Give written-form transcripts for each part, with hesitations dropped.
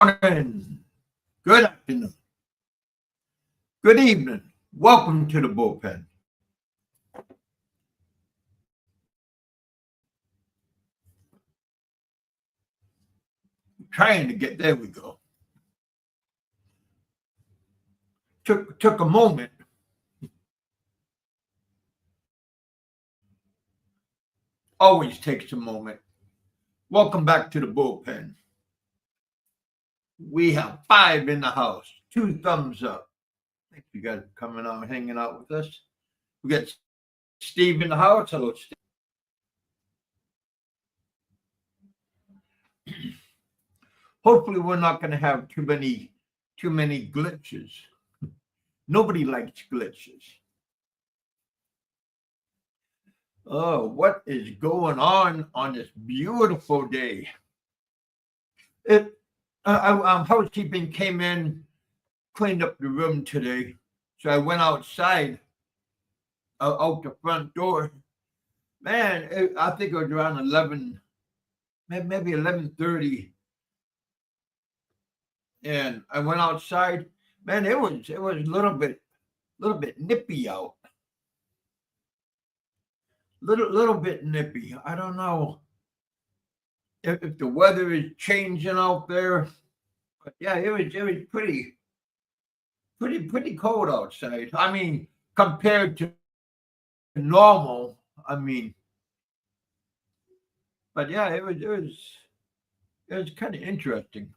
morning, good afternoon, good evening. Welcome to the bullpen. Trying to get there we go. Took a moment. Always takes a moment. Welcome back to the bullpen. We have five in the house. Two thumbs up. Thank you guys for coming out and hanging out with us. We got Steve in the house. Hello, Steve. Hopefully, we're not going to have too many glitches. Nobody likes glitches. Oh, what is going on this beautiful day? Housekeeping came in, cleaned up the room today, so I went outside, out the front door. Man, I think it was around 11, maybe 11:30, and I went outside. Man, it was a little bit nippy out. Little bit nippy. I don't know if the weather is changing out there, but yeah, it was pretty cold outside. I mean, compared to normal. I mean, but yeah, it was kind of interesting.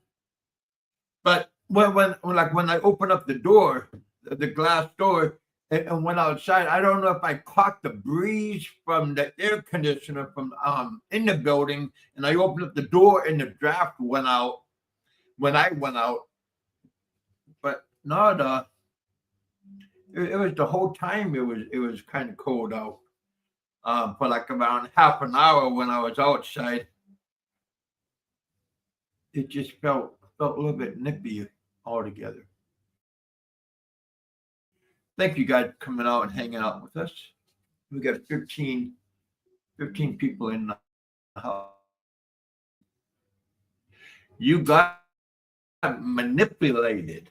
But when I opened up the door, the glass door, and went outside, I don't know if I caught the breeze from the air conditioner from in the building, and I opened up the door and the draft went out when I went out. But no, it was the whole time it was kind of cold out. For like around half an hour when I was outside, it just felt a little bit nippy altogether. Thank you guys for coming out and hanging out with us. We got 15 people in the house. You got manipulated.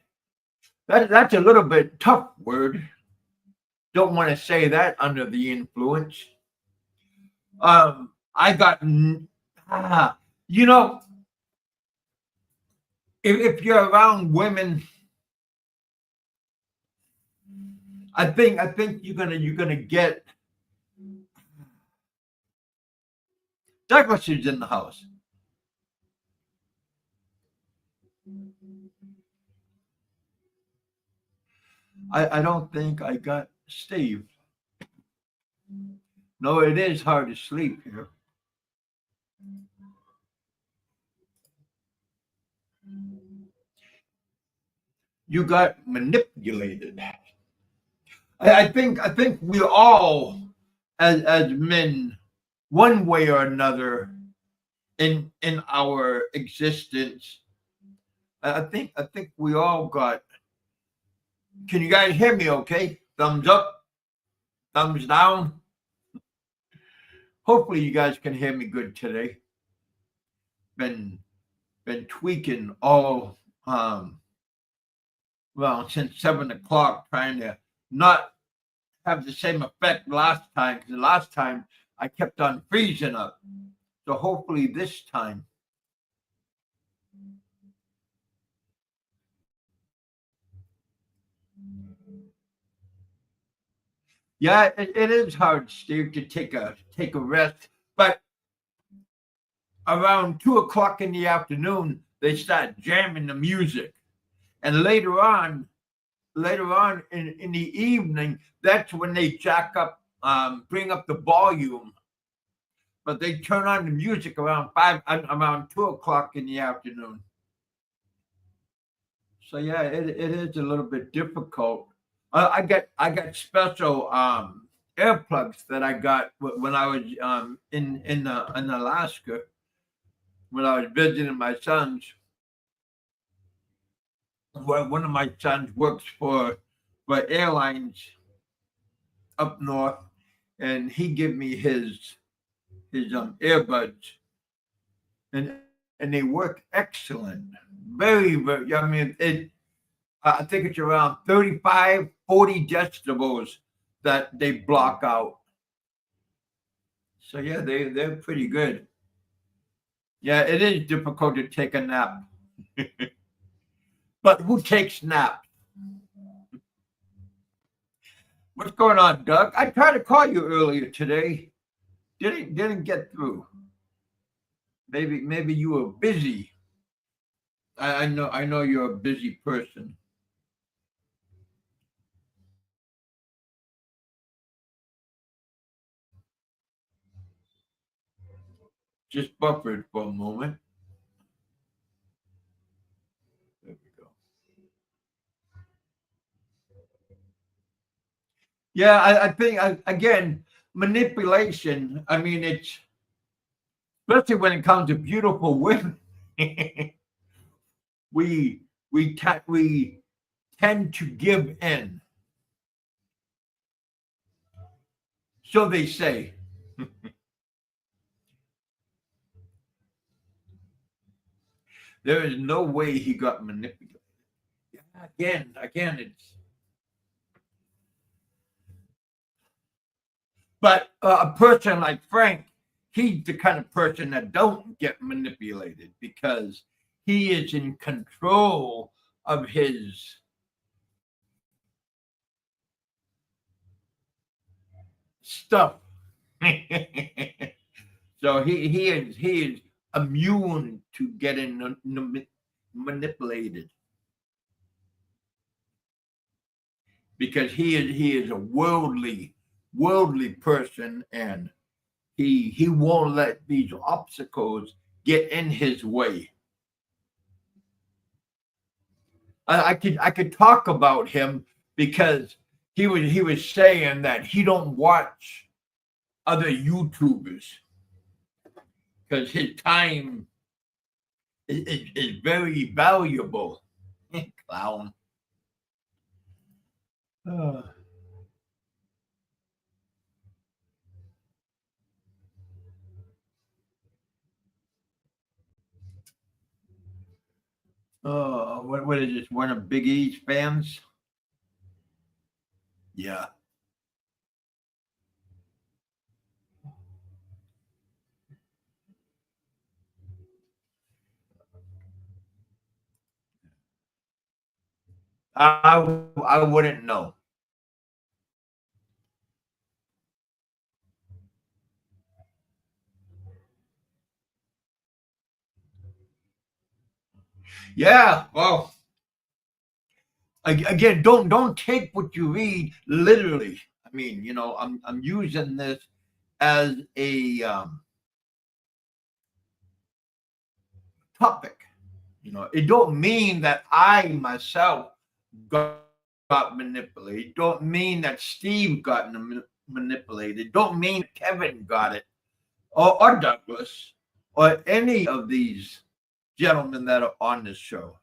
That's a little bit tough word. Don't want to say that under the influence. I got, you know, if you're around women, I think you're gonna get. Douglas is in the house. I don't think I got Steve. No, it is hard to sleep here. You got manipulated. I think we all, as men, one way or another, in our existence, I think we all got. Can you guys hear me? Okay, thumbs up, thumbs down. Hopefully, you guys can hear me good today. Been tweaking all well since 7 o'clock, trying to not have the same effect last time, because the last time I kept on freezing up. So hopefully this time. Yeah, it is hard, Steve, to take a rest. But around 2 o'clock in the afternoon, they start jamming the music, and later on in the evening, that's when they jack up, bring up the volume. But they turn on the music around around 2 o'clock in the afternoon. So yeah, it is a little bit difficult. I got special earplugs that I got when I was in Alaska, when I was visiting my sons. Well, one of my sons works for airlines up north, and he gave me his earbuds, and and they work excellent. Very, very. I mean, I think it's around 35, 40 decibels that they block out. So yeah, they're pretty good. Yeah, it is difficult to take a nap. But who takes naps? What's going on, Doug? I tried to call you earlier today. Didn't get through. Maybe you were busy. I know you're a busy person. Just buffered for a moment. There we go. Yeah, I think again manipulation. I mean, it's especially when it comes to beautiful women. We tend to give in. So they say. There is no way he got manipulated. Yeah, again, it's. But a person like Frank, he's the kind of person that don't get manipulated because he is in control of his stuff. So he is immune to getting manipulated because he is a worldly person, and he won't let these obstacles get in his way. I could talk about him because he was saying that he don't watch other YouTubers because his time is very valuable. Clown. Uh, what is this? One of Big E's fans? Yeah. I wouldn't know. Yeah. Well, again, don't take what you read literally. I mean, I'm using this as a topic. It don't mean that I myself got manipulated. Don't mean that Steve got manipulated. Don't mean Kevin got it, or Douglas, or any of these gentlemen that are on this show.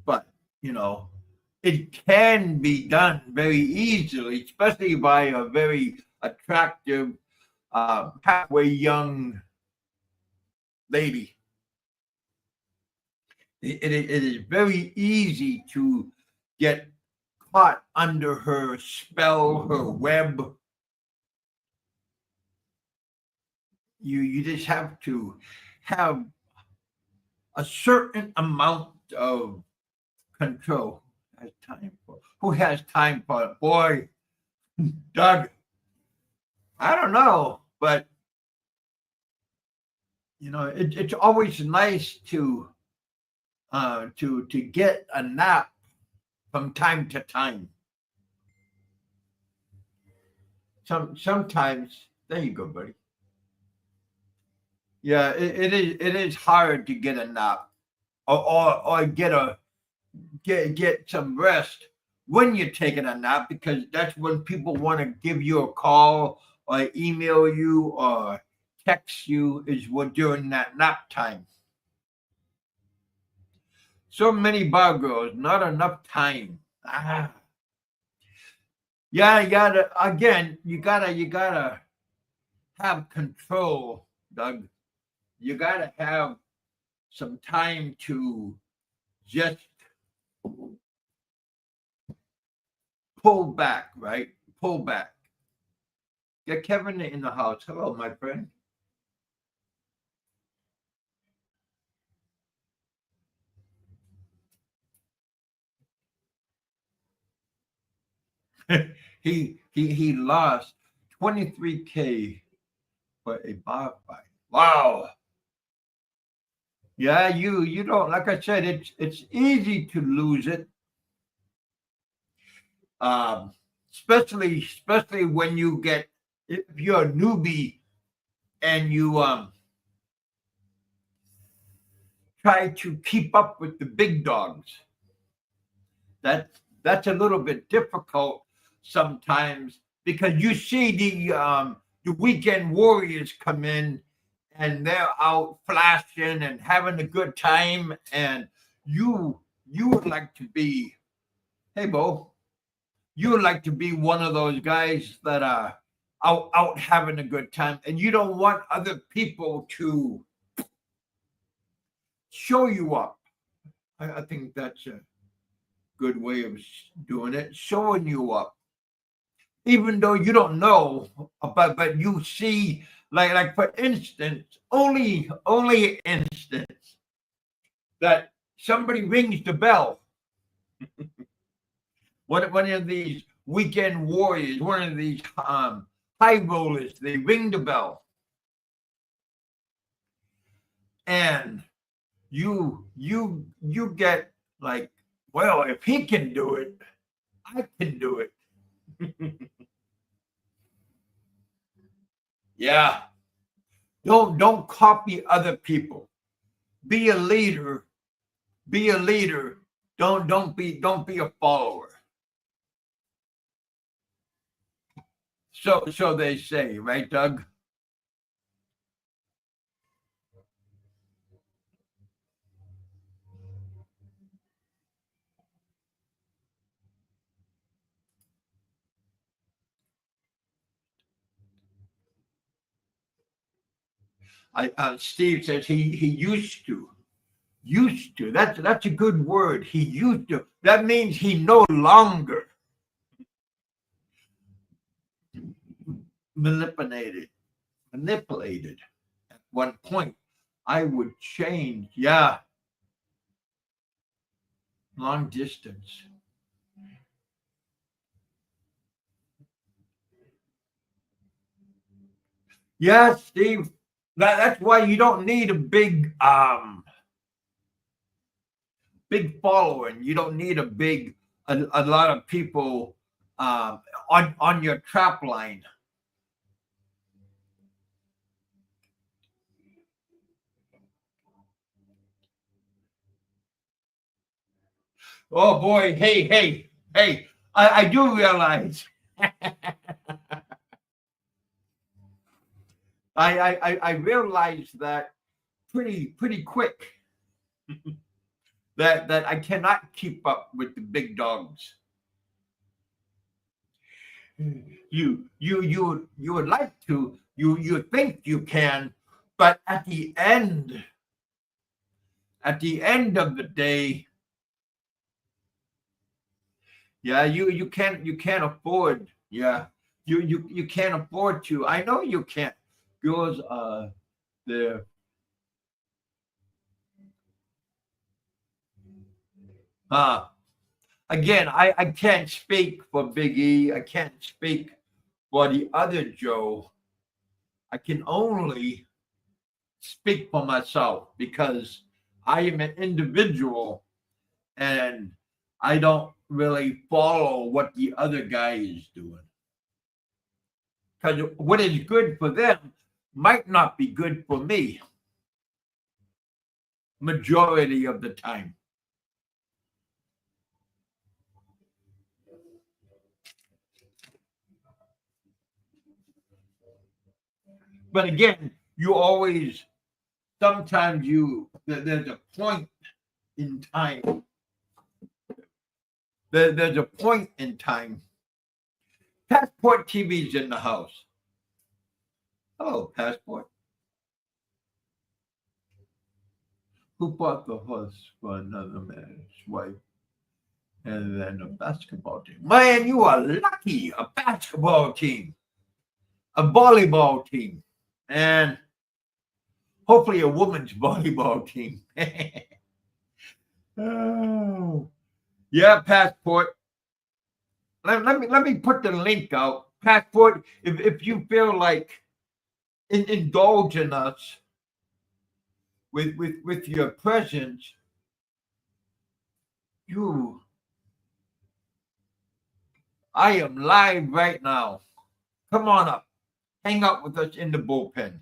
But it can be done very easily, especially by a very attractive, halfway young lady. It is very easy to get caught under her spell, her web. You just have to have a certain amount of control. Who has time for it? Boy, Doug, I don't know, but it's always nice to get a nap from time to time. Sometimes there you go, buddy. Yeah, it is hard to get a nap or get some rest when you're taking a nap because that's when people want to give you a call or email you or text you is what during that nap time. So many bar girls, not enough time. Yeah, you gotta have control, Doug. you gotta have some time to just pull back, right? Pull back. Get Kevin in the house. Hello, my friend. he lost 23K for a bar fight. Wow. Yeah, you don't, like I said, it's easy to lose it. Um, especially when you get, if you're a newbie and you try to keep up with the big dogs. That's a little bit difficult sometimes because you see the weekend warriors come in and they're out flashing and having a good time, and you would like to be, hey Bo, you would like to be one of those guys that are out having a good time, and you don't want other people to show you up. I think that's a good way of doing it, showing you up, even though you don't know, but you see, like for instance, only instance that somebody rings the bell. One of these weekend warriors, one of these high rollers, they ring the bell, and you get like, well, if he can do it, I can do it. Yeah. Don't copy other people. Be a leader. Be a leader. Don't be a follower. So they say, right, Doug? Steve says he used to. Used to. That's a good word. He used to. That means he no longer manipulated. Manipulated. At one point, I would change. Yeah, long distance. Yeah, Steve. That's why you don't need a big following. You don't need a lot of people on your trap line. Oh boy, hey! I do realize. I realized that pretty quick that I cannot keep up with the big dogs. You would like to, you think you can, but at the end of the day, yeah, you can't afford, yeah, you can't afford to. I know you can't. Yours the uh again, I can't speak for Big E. I can't speak for the other Joe. I can only speak for myself because I am an individual and I don't really follow what the other guy is doing. Because what is good for them might not be good for me majority of the time. But again, you always, sometimes there's a point in time. There's a point in time. Passport TV's in the house. Hello, Passport. Who bought the horse for another man's wife? And then a basketball team. Man, you are lucky. A basketball team, a volleyball team, and hopefully a women's volleyball team. Oh, yeah, Passport. Let me put the link out. Passport, if you feel like indulging us with your presence, I am live right now. Come on up. Hang out with us in the bullpen.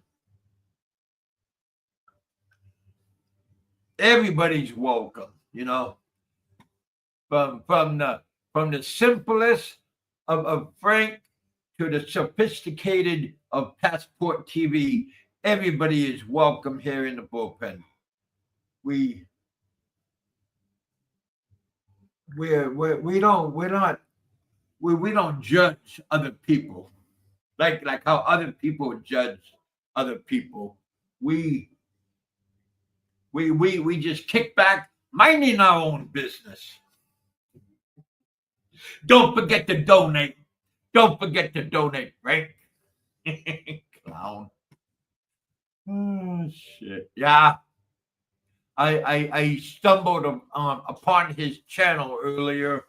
Everybody's welcome, From the simplest of Frank to the sophisticated of Passport TV. Everybody is welcome here in the bullpen. We don't judge other people like how other people judge other people. We just kick back, minding our own business. Don't forget to donate. Don't forget to donate, right? Clown. Oh shit. Yeah. I stumbled upon his channel earlier.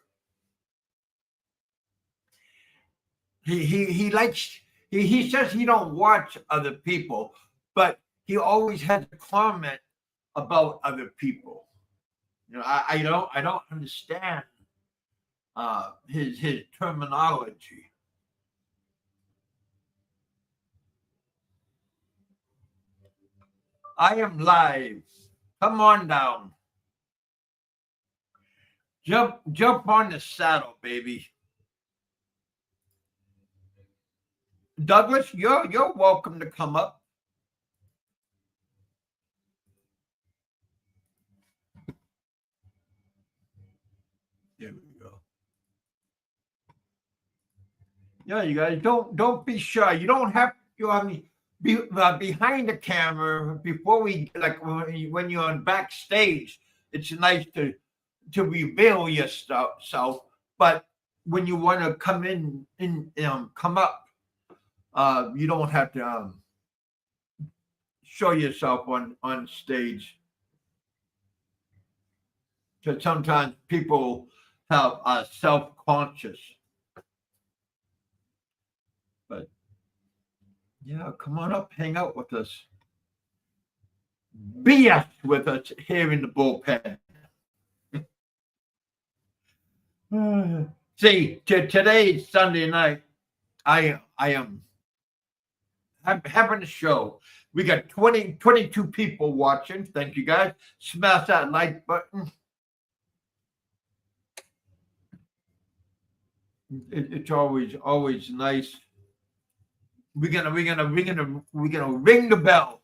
He likes he says he don't watch other people, but he always has a comment about other people. I don't understand his terminology. I am live. Come on down. Jump on the saddle, baby. Douglas, you're welcome to come up. There we go. Yeah, you guys don't be shy. You don't have to. Behind the camera before we when you're on backstage, it's nice to reveal yourself. But when you want to come up, you don't have to show yourself on stage. Because sometimes people have self-conscious. But yeah, come on up, hang out with us. BS with us here in the bullpen. See, today's Sunday night, I am having a show. We got 22 people watching. Thank you, guys. Smash that like button. It's always nice. We're gonna ring the bell.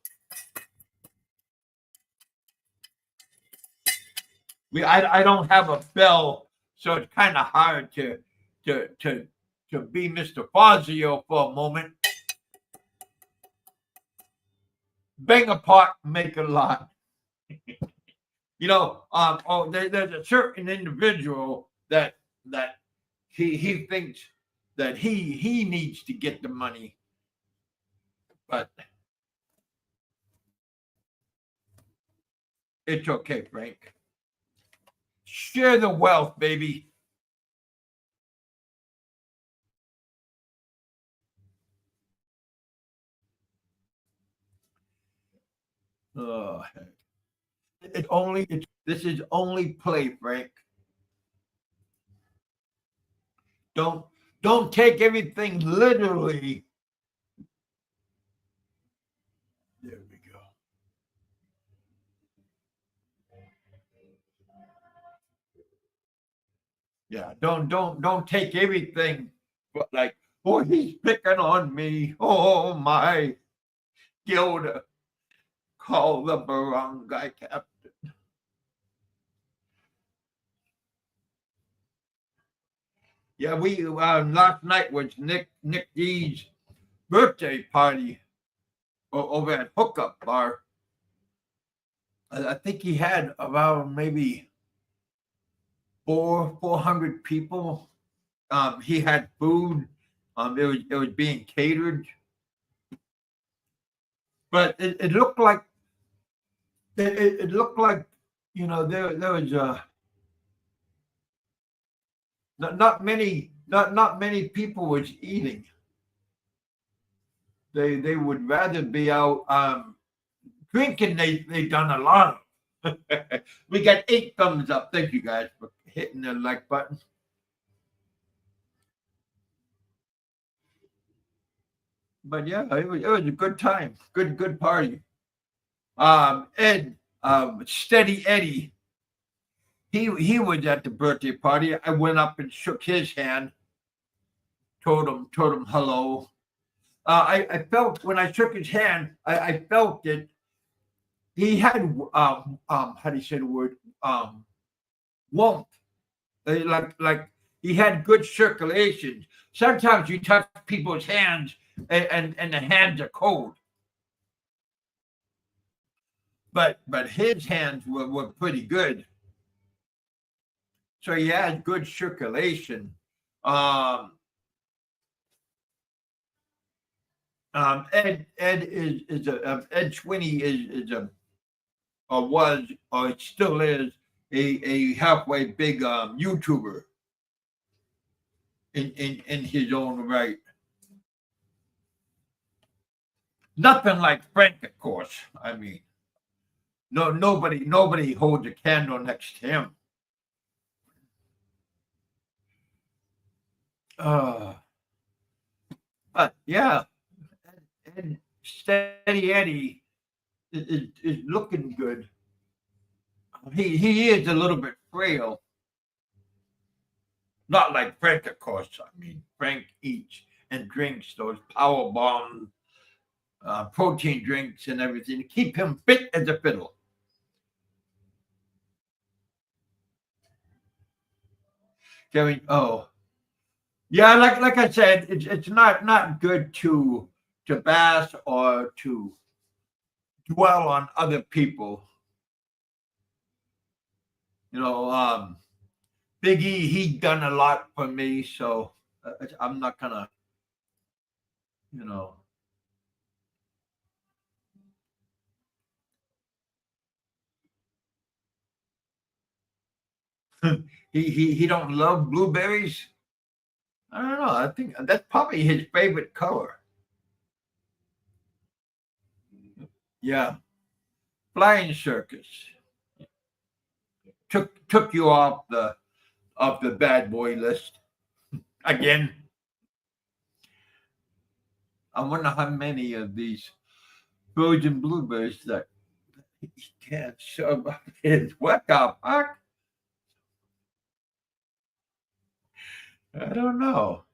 I don't have a bell, so it's kind of hard to be Mr. Fazio for a moment. Bang a pot, make a lot. There's a certain individual that he thinks that he needs to get the money, but it's okay, Frank. Share the wealth, baby. Oh, this is only play, Frank. Don't take everything literally. There we go. Yeah, don't take everything but like, oh, he's picking on me. Oh my, Gilda, call the barangay captain. Yeah, we last night was Nick D's birthday party over at Hookup Bar. I think he had around maybe 400 people. He had food. It was being catered, but it looked like it looked like there was not many people was eating. They would rather be out drinking. They done a lot of. We got 8 thumbs up. Thank you guys for hitting the like button. But yeah, it was a good time. Good party. Ed, Steady Eddie, he was at the birthday party. I went up and shook his hand, told him hello. I felt when I shook his hand, I felt that he had how do you say the word warmth, like he had good circulation. Sometimes you touch people's hands and the hands are cold, but his hands were pretty good. So he had good circulation. Um, Ed is a Ed Swinney is a or was or it still is a halfway big YouTuber in his own right. Nothing like Frank, of course. I mean, nobody holds a candle next to him. Uh, but yeah, Ed, Steady Eddie is looking good. He is a little bit frail. Not like Frank, of course. I mean, Frank eats and drinks those power bomb protein drinks and everything to keep him fit as a fiddle. Kevin, oh yeah, like I said, it's not good to bash or to dwell on other people. You know, Big E, he done a lot for me, so I'm not gonna, you know, he don't love blueberries. I don't know. I think that's probably his favorite color. Yeah, flying circus took you off the bad boy list again. I wonder how many of these frozen blueberries that he can't shove up his workout park. I don't know.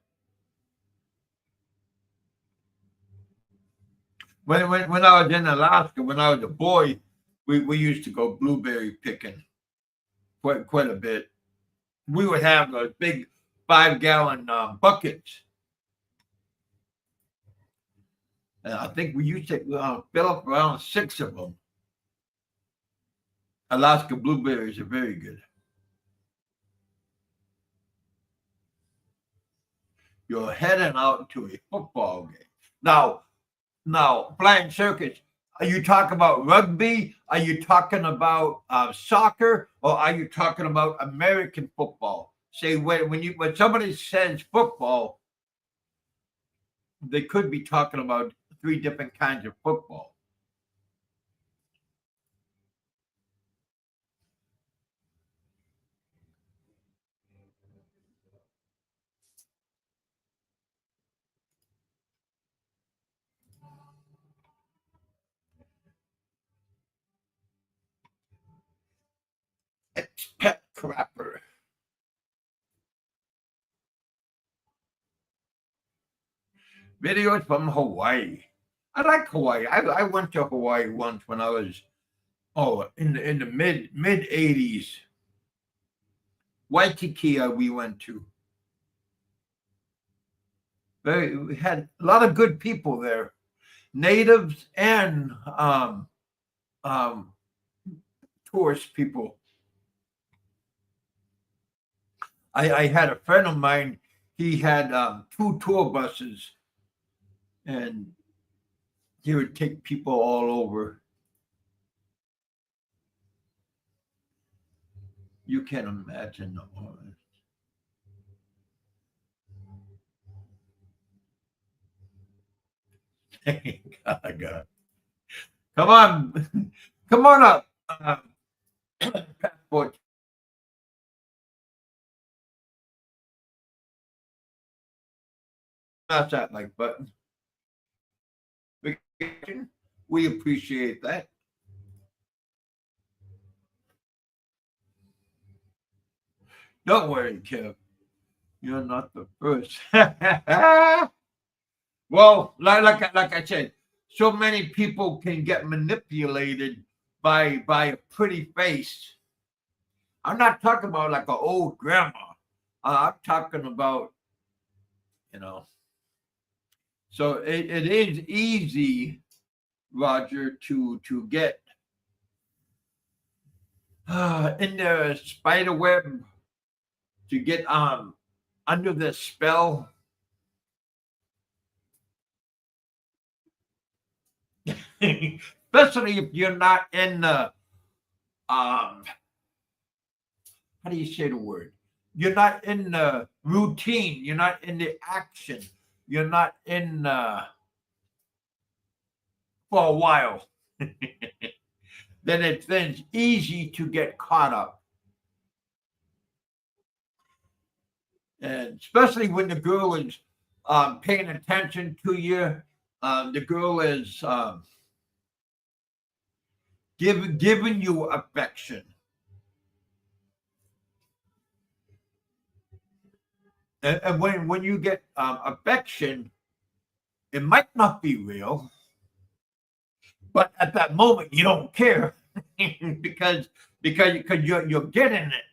When I was in Alaska, when I was a boy, we used to go blueberry picking quite a bit. We would have those big 5-gallon buckets. And I think we used to fill up around 6 of them. Alaska blueberries are very good. You're heading out to a football game. Now, flying circus, are you talking about rugby? Are you talking about soccer? Or are you talking about American football? Say when somebody says football, they could be talking about 3 different kinds of football. It's pet crapper. Videos from Hawaii. I like Hawaii. I went to Hawaii once when I was in the mid 80s. Waikiki we went to. We had a lot of good people there, natives and um, course, people. I had a friend of mine. He had 2 tour buses, and he would take people all over. You can't imagine the horror. God. Come on, come on up. Passport. Smash that like button. We appreciate that. Don't worry, Kev. You're not the first. Well, like I said, so many people can get manipulated by a pretty face. I'm not talking about like an old grandma. I'm talking about, you know. So it is easy, Roger, to get in the spider web, to get under the spell. Especially if you're not in the how do you say the word? You're not in the routine. You're not in the action. You're not in for a while. Then it's easy to get caught up, and especially when the girl is paying attention to you. The girl is giving you affection. And when you get affection, it might not be real, but at that moment you don't care because you're getting it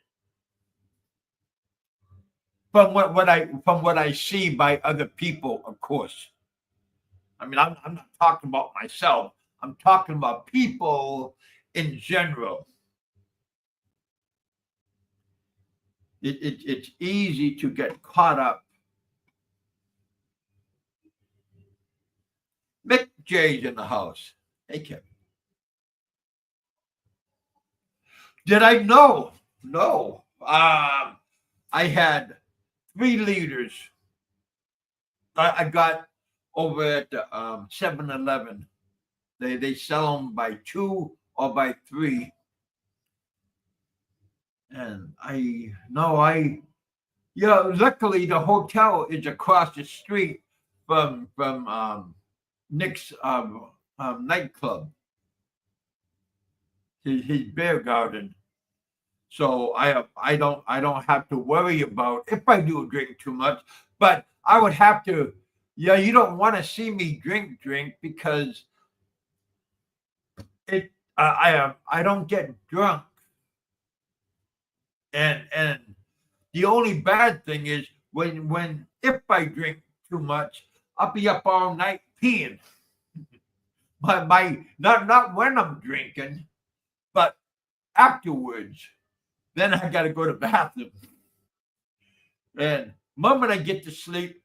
from what I see by other people, of course. I mean, I'm not talking about myself. I'm talking about people in general. It's easy to get caught up. Mick J's in the house. Hey, Kevin. Did I know? No. I had 3 liters. I got over at the 7-Eleven. They sell them by 2 or by 3. And luckily the hotel is across the street from Nick's nightclub, his beer garden. So I don't have to worry about if I do drink too much, but I would have to. Yeah, you don't want to see me drink because I don't get drunk, and the only bad thing is when if I drink too much, I'll be up all night peeing. My not when I'm drinking, but afterwards. Then I got to go to the bathroom. And moment I get to sleep,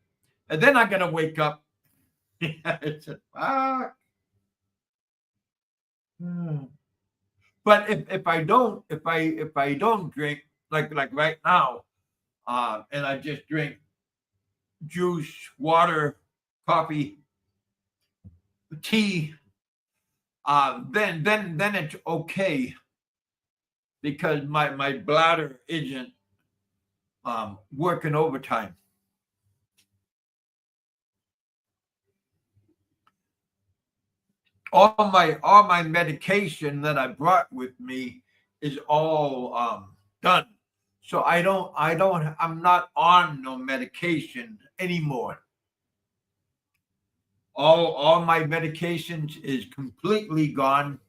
and then I got to wake up. It's a, ah. But if I don't drink like right now, and I just drink juice, water, coffee, tea, then it's okay because my bladder isn't working overtime. All my medication that I brought with me is all done. So I'm not on no medication anymore. All my medications is completely gone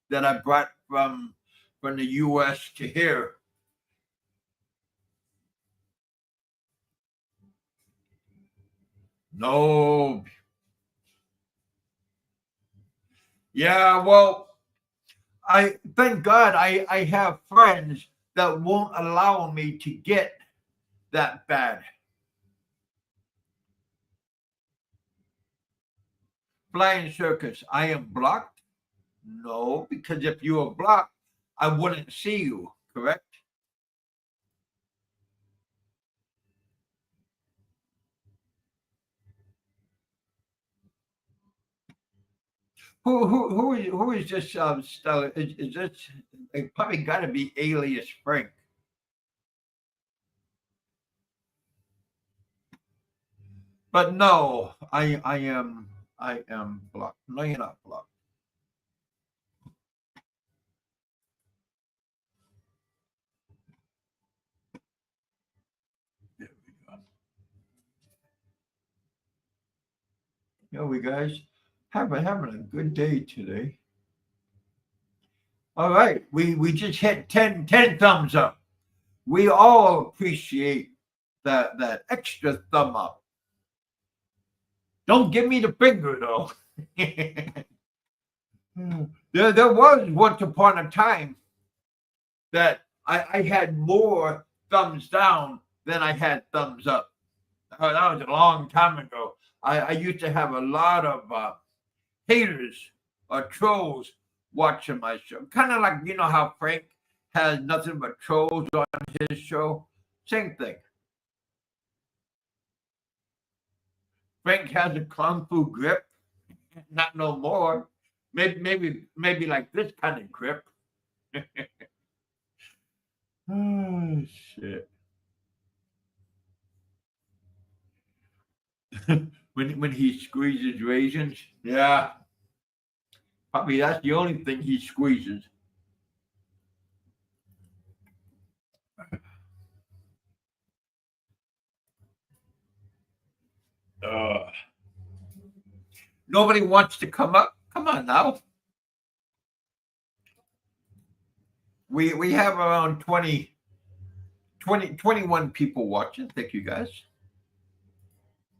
that I brought from the US to here. No. Yeah, well, I thank God I have friends that won't allow me to get that bad. Flying circus, I am blocked? No, because if you were blocked, I wouldn't see you, correct? Who is this Stella? Is this it probably gotta be alias Frank. But no, I am blocked. No, you're not blocked. There we go. Yeah, we guys having a good day today. All right, we just hit 10 thumbs up. We all appreciate that extra thumb up. Don't give me the finger though. There was once upon a time that I had more thumbs down than I had thumbs up. That was a long time ago. I used to have a lot of haters or trolls watching my show. Kind of like, you know how Frank has nothing but trolls on his show? Same thing. Frank has a kung fu grip, not no more. Maybe like this kind of grip. Oh shit. when he squeezes raisins, yeah. Probably that's the only thing he squeezes. Uh, Nobody wants to come up. Come on now. We have around 21 people watching. Thank you guys.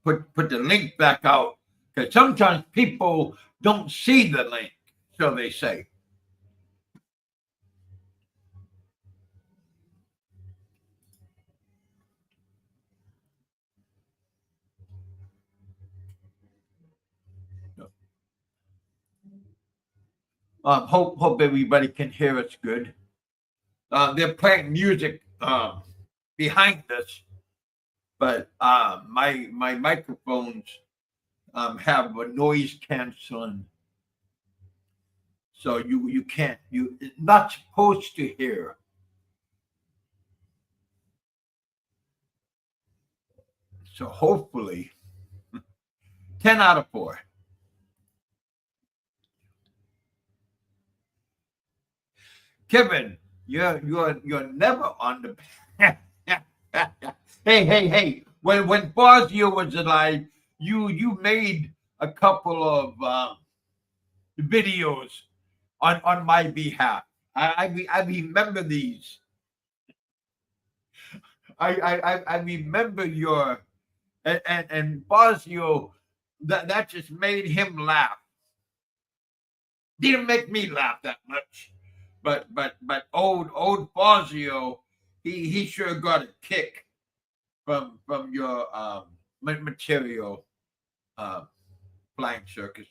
Put the link back out because sometimes people don't see the link, so they say. Hope everybody can hear us good. They're playing music behind us, but my microphones have a noise canceling, so you can't you not supposed to hear. So hopefully, 10 out of 4. Kevin, you're never on the. Hey! When Fazio was alive, you made a couple of videos on my behalf. I remember these. I remember your and Fazio that just made him laugh. Didn't make me laugh that much, but old Fazio, he sure got a kick from your material, uh, flying circus.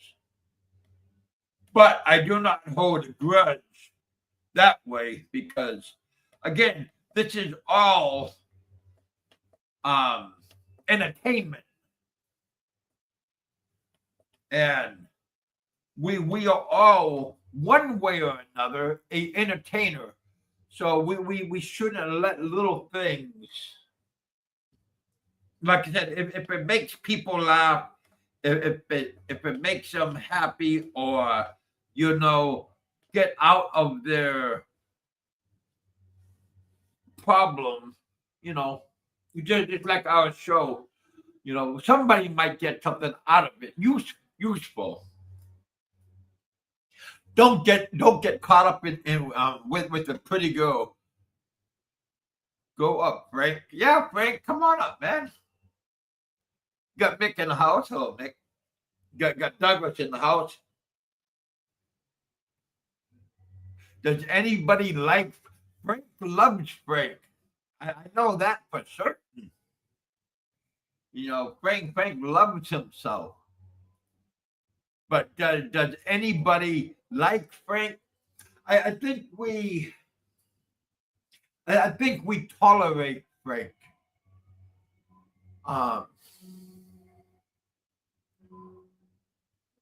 But I do not hold a grudge that way because, again, this is all um, entertainment, and we are all one way or another a entertainer. So we shouldn't let little things, like I said, if it makes people laugh, if it makes them happy, or get out of their problem, you know, you just like our show, somebody might get something out of it, useful. Don't get caught up in with the pretty girl. Go up, Frank. Yeah, Frank, come on up, man. Got Mick in the house. Hello, Mick. Got Douglas in the house. Does anybody like Frank? Loves Frank. I know that for certain. Frank loves himself. But does anybody like Frank? I think we tolerate Frank. Um,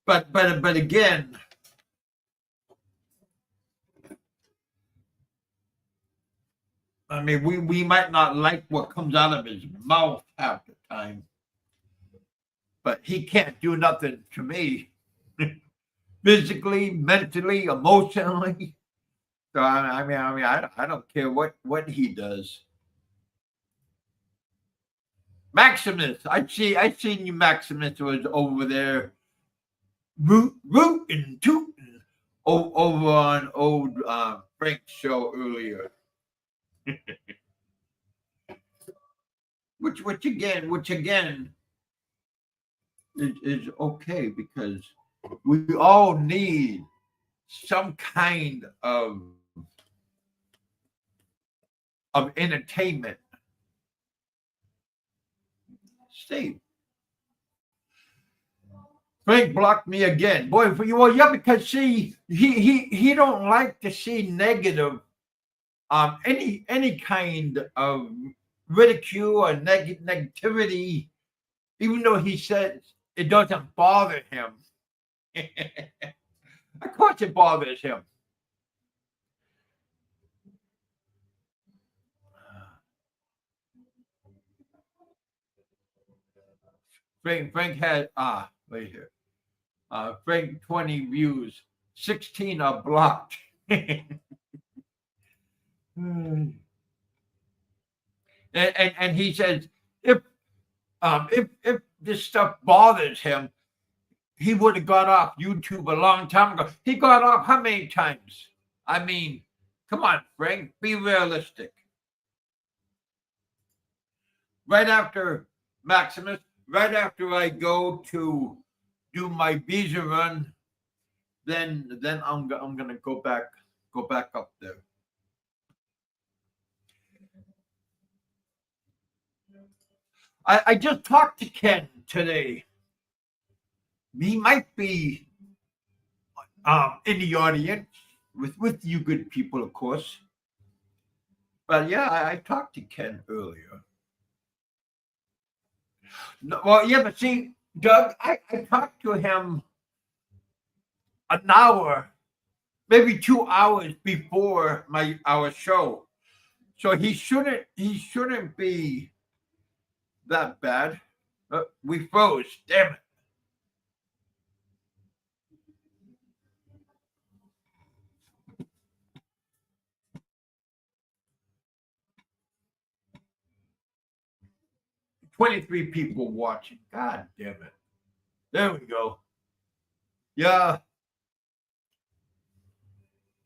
but again, I mean, we might not like what comes out of his mouth half the time, but he can't do nothing to me, physically, mentally, emotionally. So I don't care what he does. Maximus, I seen you. Maximus was over there rootin' tootin' over on old Frank's show earlier. which again is okay, because we all need some kind of entertainment. Steve, Frank blocked me again. Boy, well, yeah, because see, he don't like to see negative, any kind of ridicule or negativity, even though he says it doesn't bother him. Of course, it bothers him. Frank had right here. Frank 20 views, 16 are blocked. and he says if this stuff bothers him, he would have got off YouTube a long time ago. He got off how many times? I mean, come on, Frank, be realistic. Right after Maximus, right after I go to do my visa run, then I'm gonna go back up there. I just talked to Ken today. He might be in the audience with you good people, of course. But yeah, I talked to Ken earlier. No, well, yeah, but see, Doug, I talked to him an hour, maybe 2 hours before our show. So he shouldn't be that bad. We froze. Damn it. $23 people watching. God damn it. There we go. Yeah.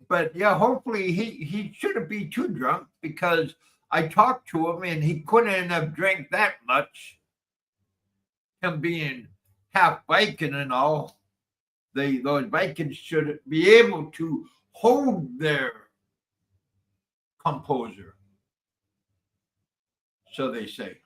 But yeah, hopefully he shouldn't be too drunk, because I talked to him and he couldn't have drank that much. Him being half Viking and all, those Vikings should be able to hold their composure. So they say.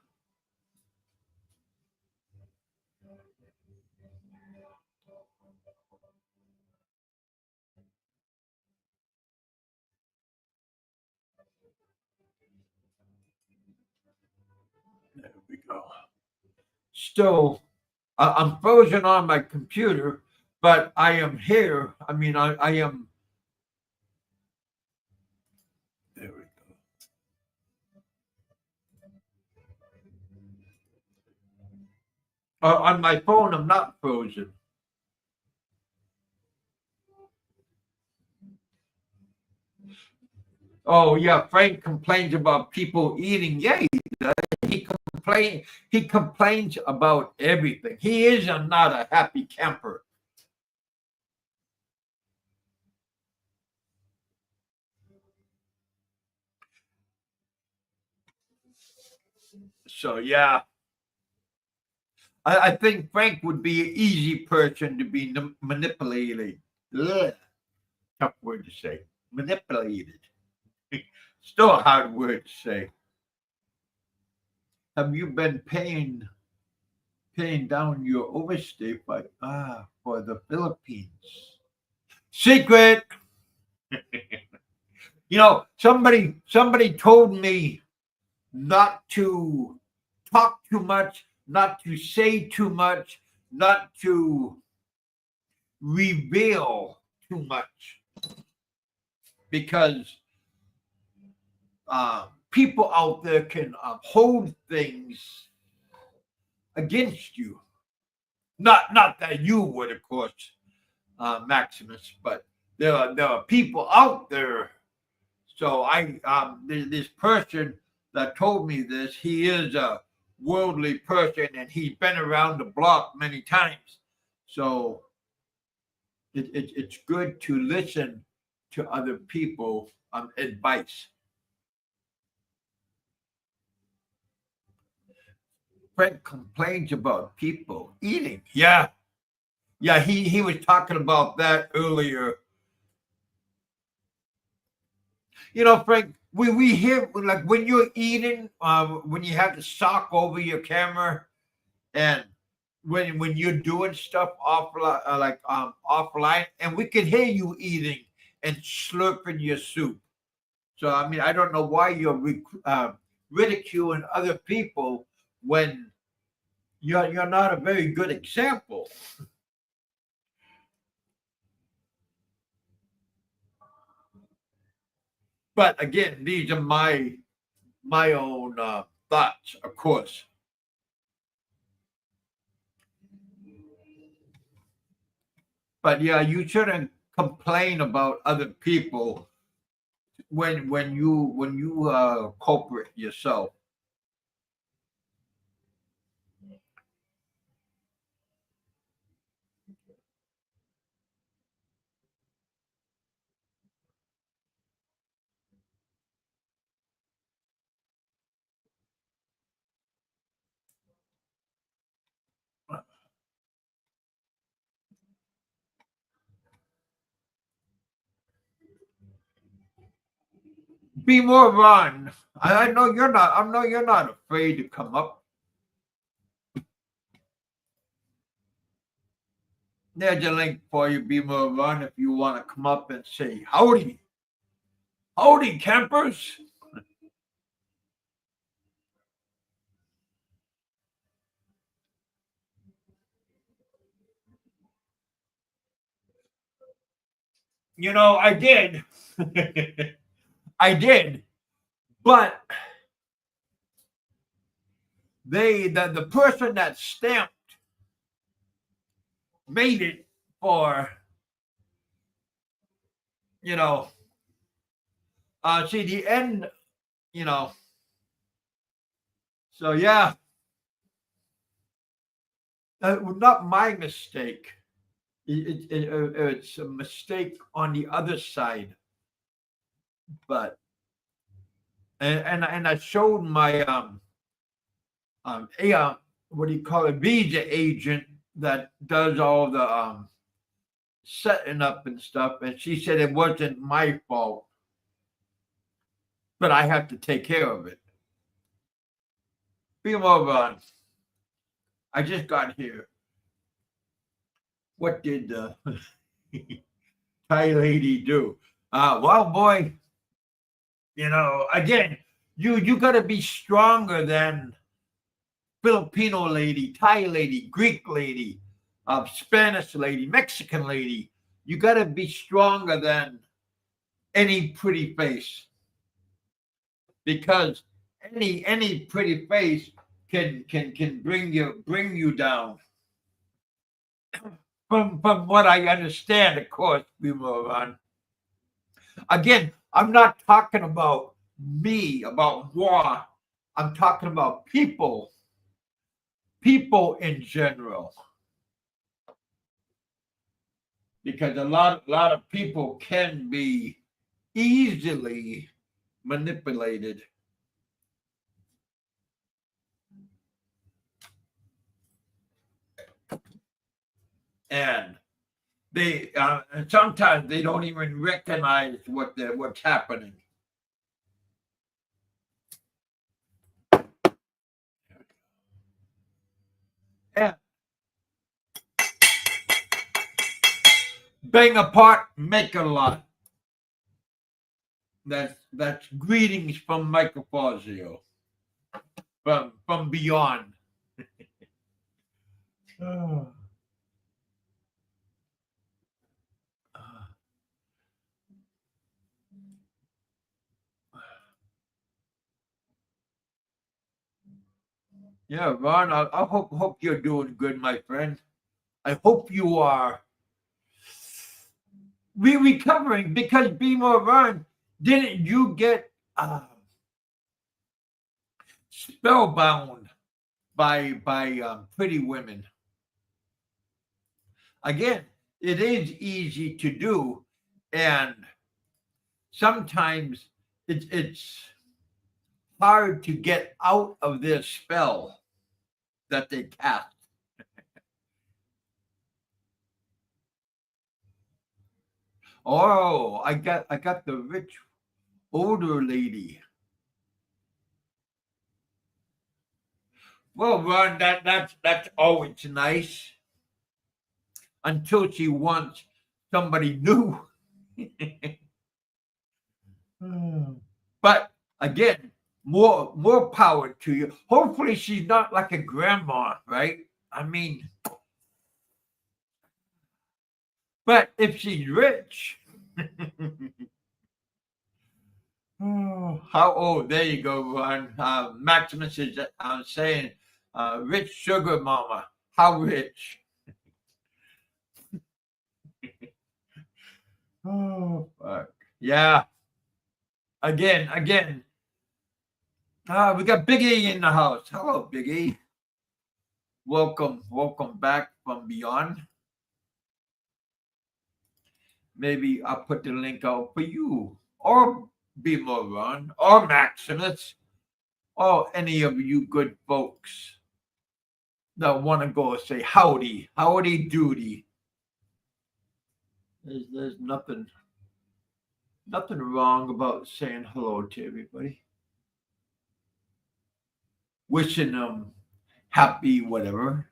There we go. Still, I'm frozen on my computer, but I am here. I mean, I am. There we go. On my phone, I'm not frozen. Oh yeah, Frank complains about people eating. Yeah, he does. He complains about everything. He is not a happy camper. So yeah, I think Frank would be an easy person to be manipulated. Ugh, tough word to say. manipulated. Still a hard word to say. Have you been paying down your overstay for the Philippines? Secret. Somebody told me not to talk too much, not to say too much, not to reveal too much, because people out there can hold things against you. Not that you would, of course, Maximus, but there are people out there. So this person that told me this, he is a worldly person and he's been around the block many times. So it's good to listen to other people advice. Frank complains about people eating. Yeah. He was talking about that earlier. Frank, we hear, like, when you're eating, when you have the sock over your camera, and when you're doing stuff offline, offline, and we can hear you eating and slurping your soup. So I mean, I don't know why you're ridiculing other people when you're not a very good example. But again, these are my own thoughts, of course. But yeah, you shouldn't complain about other people when you culprit yourself. Be more Ron. I know you're not. I know you're not afraid to come up. There's a link for you, Be More Ron, if you want to come up and say howdy, howdy, campers. I did. I did, but the person that stamped made it for you know see the end, you know so yeah, not my mistake. It's a mistake on the other side, but and I showed my what do you call it, visa agent that does all the setting up and stuff, and she said it wasn't my fault, but I have to take care of it. Be more on. I just got here. What did the Thai lady do? Well, boy, again, you got to be stronger than Filipino lady, Thai lady, Greek lady, Spanish lady, Mexican lady. You got to be stronger than any pretty face, because any pretty face can bring you down. From what I understand, of course, we move on. Again, I'm not talking about me, about moi. I'm talking about people in general, because a lot of people can be easily manipulated. And They sometimes they don't even recognize what's happening. Yeah. Bang apart, make a lot. That's greetings from Michael Fazio from beyond. Oh. Yeah, Ron, I hope you're doing good, my friend. I hope you are recovering because be more Ron, didn't you get spellbound by pretty women? Again, it is easy to do, and sometimes it's hard to get out of this spell that they cast. Oh, I got the rich older lady. Well, Ron, that's always nice until she wants somebody new. But again, more power to you. Hopefully, she's not like a grandma, right? I mean, but if she's rich, how old? There you go, Ron. Maximus is saying, rich sugar mama. How rich? Oh, fuck. Yeah. Again. We got Big E in the house. Hello, Big E. Welcome back from beyond. Maybe I'll put the link out for you, or Bimo Run, or Maximus, or any of you good folks that want to go say howdy doody. There's nothing wrong about saying hello to everybody, wishing them happy whatever.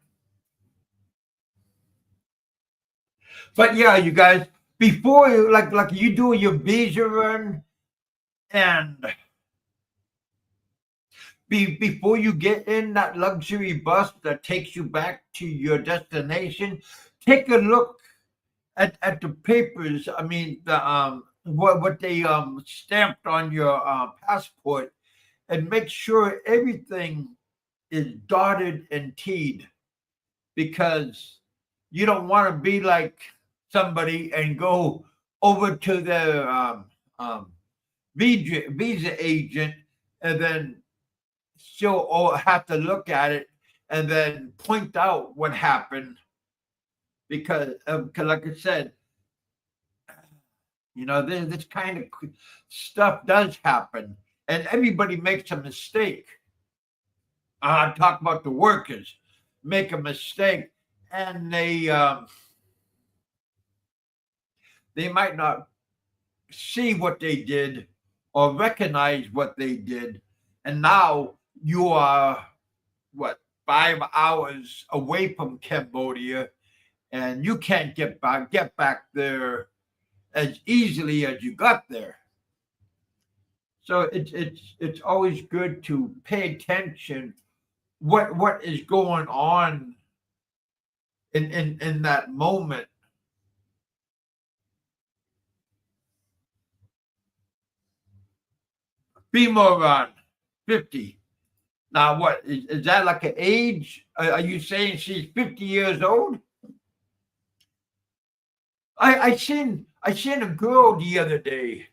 But yeah, you guys, before you like you doing your visa run and before you get in that luxury bus that takes you back to your destination, take a look at the papers. I mean, the what they stamped on your passport, and make sure everything is dotted and T'd, because you don't want to be like somebody and go over to their visa agent, and then she'll have to look at it and then point out what happened, because like I said, this kind of stuff does happen, and everybody makes a mistake. I'm talking about the workers make a mistake, and they might not see what they did or recognize what they did, and now you are what 5 hours away from Cambodia, and you can't get back there as easily as you got there. So it's always good to pay attention what is going on in that moment. Be more around 50. Now, what is that like an age? Are you saying she's 50 years old? I seen a girl the other day.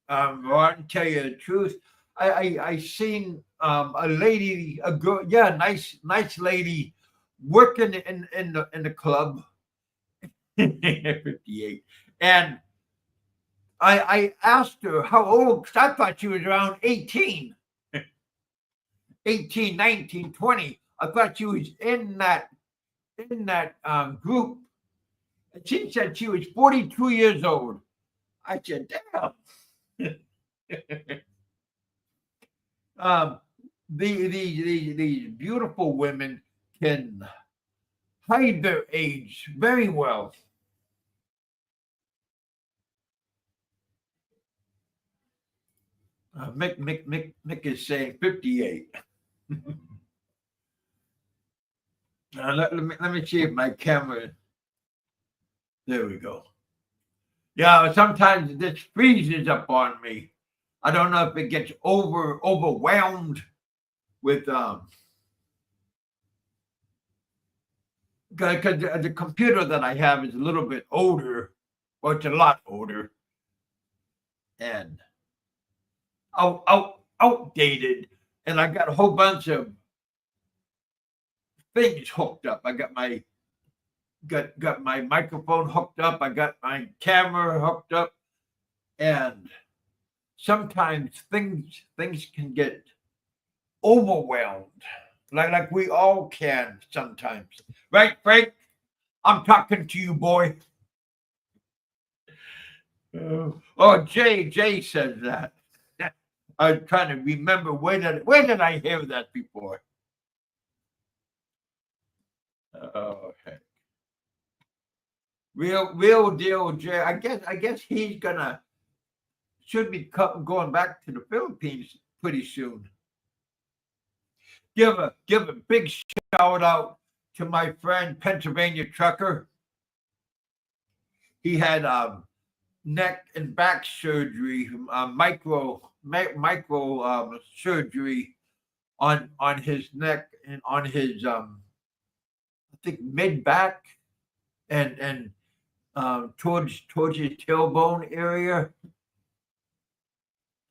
Ron, tell you the truth, I seen a lady, a girl, yeah, nice lady, working in the club, 58, and I asked her how old, because I thought she was around 18, 18, 19, 20. I thought she was in that group, And she said she was 42 years old. I said, damn. um, these beautiful women can hide their age very well. Mick is saying 58. Let me see if my camera. There we go. Yeah, sometimes this freezes up on me. I don't know if it gets overwhelmed with because the computer that I have is a little bit older, or it's a lot older, and outdated, and I got a whole bunch of things hooked up. I got my microphone hooked up. I got my camera hooked up, and sometimes things can get overwhelmed, like we all can sometimes, right, Frank? I'm talking to you, boy. Oh, Jay says that. I was trying to remember where did I hear that before? Okay. Real deal, Jay. I guess he's should be going back to the Philippines pretty soon. Give a big shout out to my friend Pennsylvania Trucker. He had neck and back surgery, micro surgery on his neck and on his I think mid back and towards his tailbone area.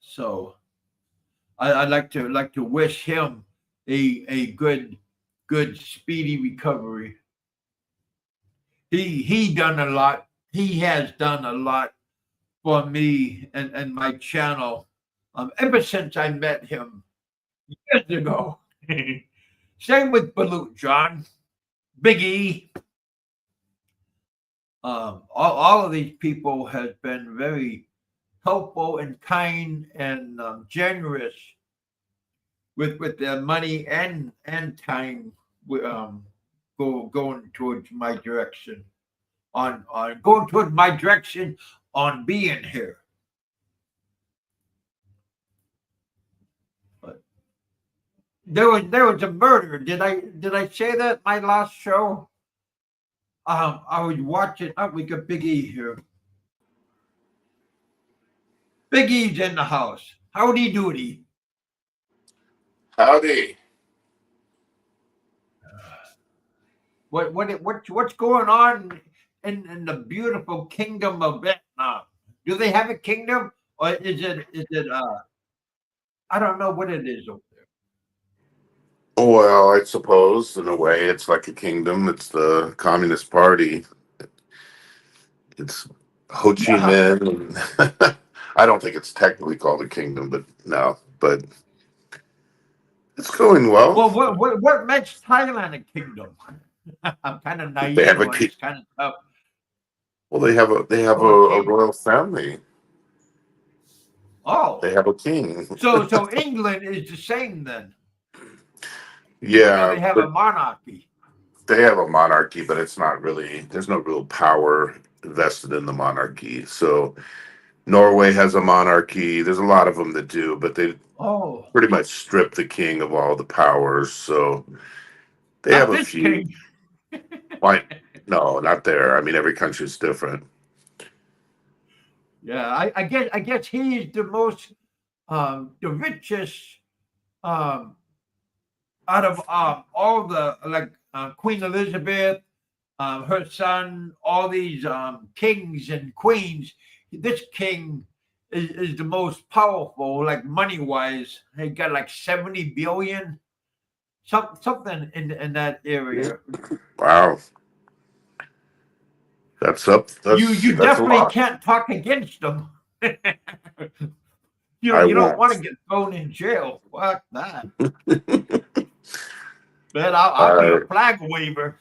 So I'd like to wish him a good speedy recovery. He done a lot. He has done a lot for me and my channel ever since I met him years ago. Same with Balut John, Big E. All of these people has been very helpful and kind and generous with their money and time going towards my direction on going towards my direction on being here. But there was a murder. Did I say that my last show? I was watching. Oh, we got Big E here. Big E's in the house. Howdy doody. Howdy. What's going on in the beautiful kingdom of Vietnam? Do they have a kingdom, or is it I don't know what it is over there. Well, I suppose in a way it's like a kingdom. It's the Communist Party. It's Ho Chi Yeah. Minh. And I don't think it's technically called a kingdom, but no. But it's going well. Well, what makes Thailand a kingdom? I'm kind of They naive have a on king. this kind of stuff. Well, they have a king. royal family. Oh, They have a king. so England is the same then. Yeah, They have but a monarchy. they have a monarchy, but it's not really. There's no real power vested in the monarchy. So Norway has a monarchy. There's a lot of them that do, but they pretty much strip the king of all the powers. So they not have a this few. king. Why? No, not there. I mean, every country is different. Yeah, I guess he's the most the richest out of all the like Queen Elizabeth, her son, all these kings and queens. This king is the most powerful, like money wise. He got like 70 billion, something in that area. Wow, that's up. You That's a definitely lot. can't talk against them. You I don't want to won't. get thrown in jail. Fuck that. But I'll be a flag waver.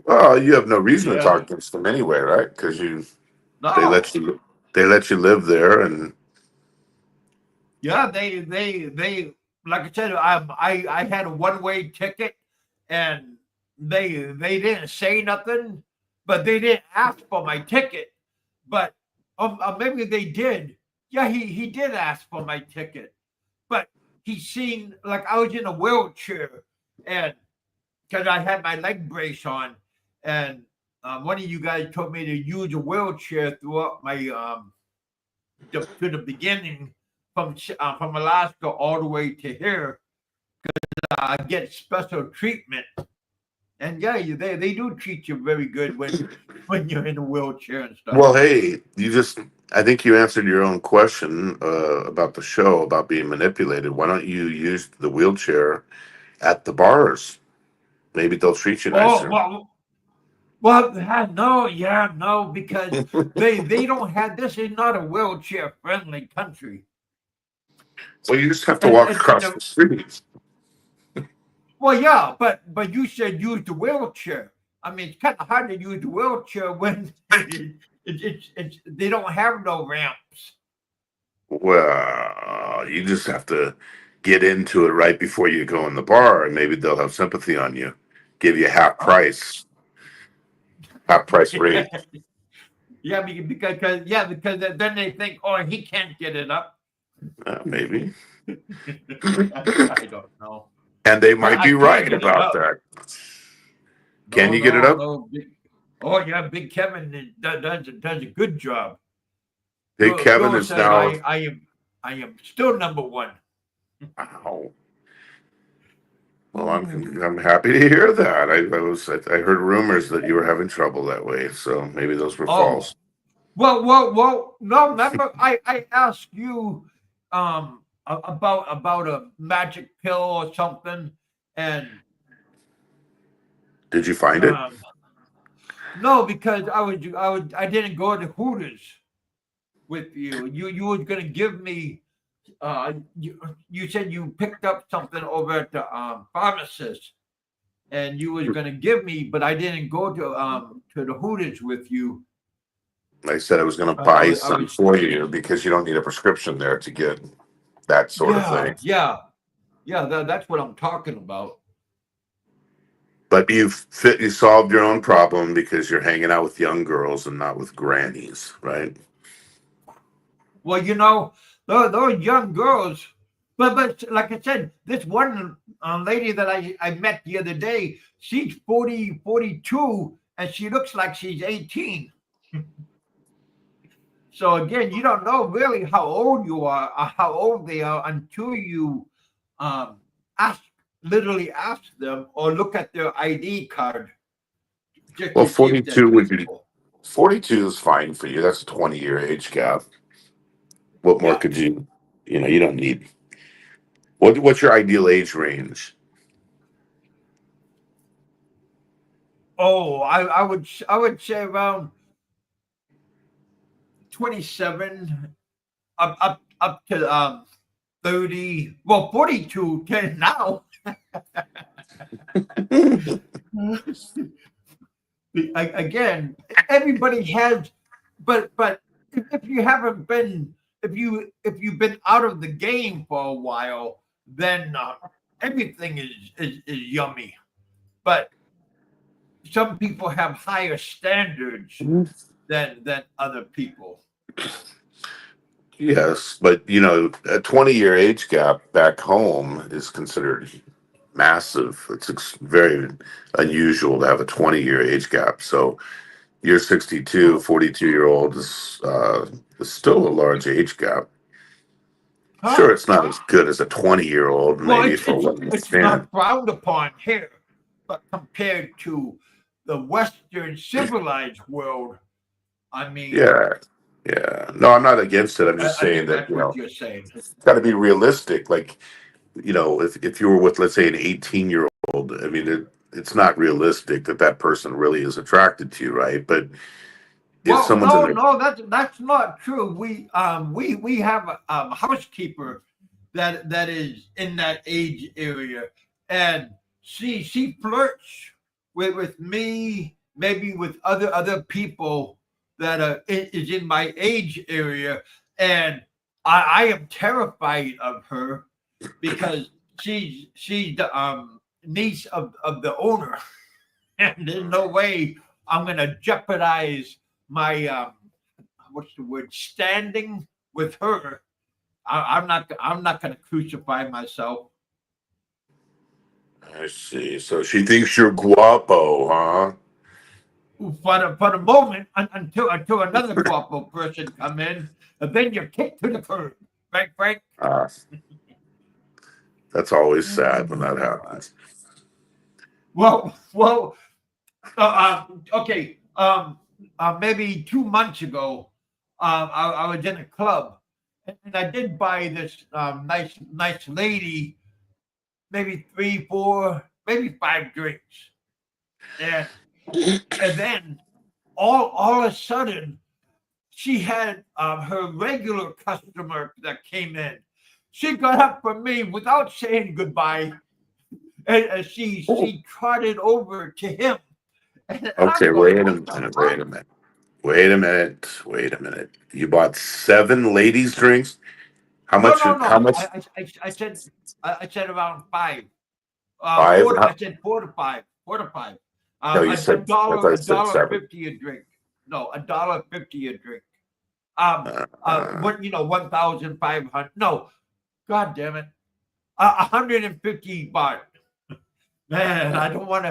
Well, you have no reason to talk Yeah. against them anyway, right? Because they No. let you they let you live there, and Yeah, they like I said, I had a one-way ticket, and they didn't say nothing, but they didn't ask for my ticket. But maybe they did. Yeah, he did ask for my ticket, but he seen like I was in a wheelchair, and because I had my leg brace on, and one of you guys told me to use a wheelchair throughout my to the beginning from Alaska all the way to here. I get special treatment, and yeah, they do treat you very good when you're in a wheelchair and stuff. well, hey, I think you answered your own question about the show about being manipulated. Why don't you use the wheelchair at the bars? Maybe they'll treat you Oh nicer. well, no, yeah, no, because they don't have this is not a wheelchair friendly country, Well, you just have to walk and across the street. well, yeah, but you said use the wheelchair. I mean, it's kind of hard to use the wheelchair when they don't have no ramps. Well, you just have to get into it right before you go in the bar, and maybe they'll have sympathy on you, give you Oh, half price rate. yeah, because then they think, oh, he can't get it up. Maybe. I don't know, And they but might I be can right get it about up. that. Can No, you get it no, up? no. Oh yeah, Big Kevin does a good job. Hey, Kevin Bill is says now. I am still number one. Wow. Well, I'm happy to hear that. I heard rumors that you were having trouble that way, so maybe those were Oh false. well. No, remember I asked you about a magic pill or something, and Did you find it? um no, because I didn't go to Hooters with you. You was gonna give me you said you picked up something over at the pharmacist and you was gonna give me, but I didn't go to the Hooters with you. I said I was going to I buy was I some was for you because you don't need a prescription there to get that sort of yeah thing. that's what I'm talking about. But you solved your own problem because you're hanging out with young girls and not with grannies, right? Well, those young girls, but like I said, this one lady that I met the other day, she's 42, and she looks like she's 18. So again, you don't know really how old you are or how old they are until you um, ask, literally ask them or look at their ID card just Well, to see if they're 42 would be truthful. 42 is fine for you. That's a 20-year age gap. What more Yeah. could you don't need. What's your ideal age range? Oh, I would say around 27 up to 30. Well, 42 to now. Again, everybody has, but if you haven't been, if you've been out of the game for a while, then everything is yummy. But some people have higher standards than other people. Yes, but a 20-year age gap back home is considered massive. It's very unusual to have a 20-year age gap. So you're 62, Oh, 42-year-old is still a large age gap. Sure, huh? it's not as good as a 20-year-old, Well, maybe for what you it's stand. not frowned upon here, but compared to the Western civilized world, I mean, Yeah, yeah. No, I'm not against it. I'm just I saying think that, that's what you're saying. it's got to be realistic. Like, if you were with, let's say, an 18-year-old, I mean, it's not realistic that that person really is attracted to you, right? But if Well, someone's in no, their, no, that's not true. We have a housekeeper that is in that age area, and she flirts with me, maybe with other people that is in my age area, and I am terrified of her because she's the niece of the owner, and there's no way I'm gonna jeopardize my what's the word, standing with her. I'm not gonna crucify myself. I see. So she thinks you're guapo, huh? For the moment until another guapo person come in, and then you're kicked to the curb, right, Frank? Uh, that's always sad when that Oh, happens. well, okay. Maybe 2 months ago, I was in a club, and I did buy this nice lady, maybe 3, 4, maybe 5 drinks, and then all of a sudden, she had her regular customer that came in. She got up from me without saying goodbye, and she trotted over to him. And I'm Okay, going, wait a what the minute, wait fuck? a minute. Wait a minute. Wait a minute. You bought 7 ladies drinks? How No, much no, how no. much I said around 5. 5? I said 4 to 5. 4 to 5. No, you A said I dollar, thought you a said dollar 7. 50 a drink. No, $1.50 a drink. Uh, What 1,500? No, God damn it, 150 baht. Man, I don't want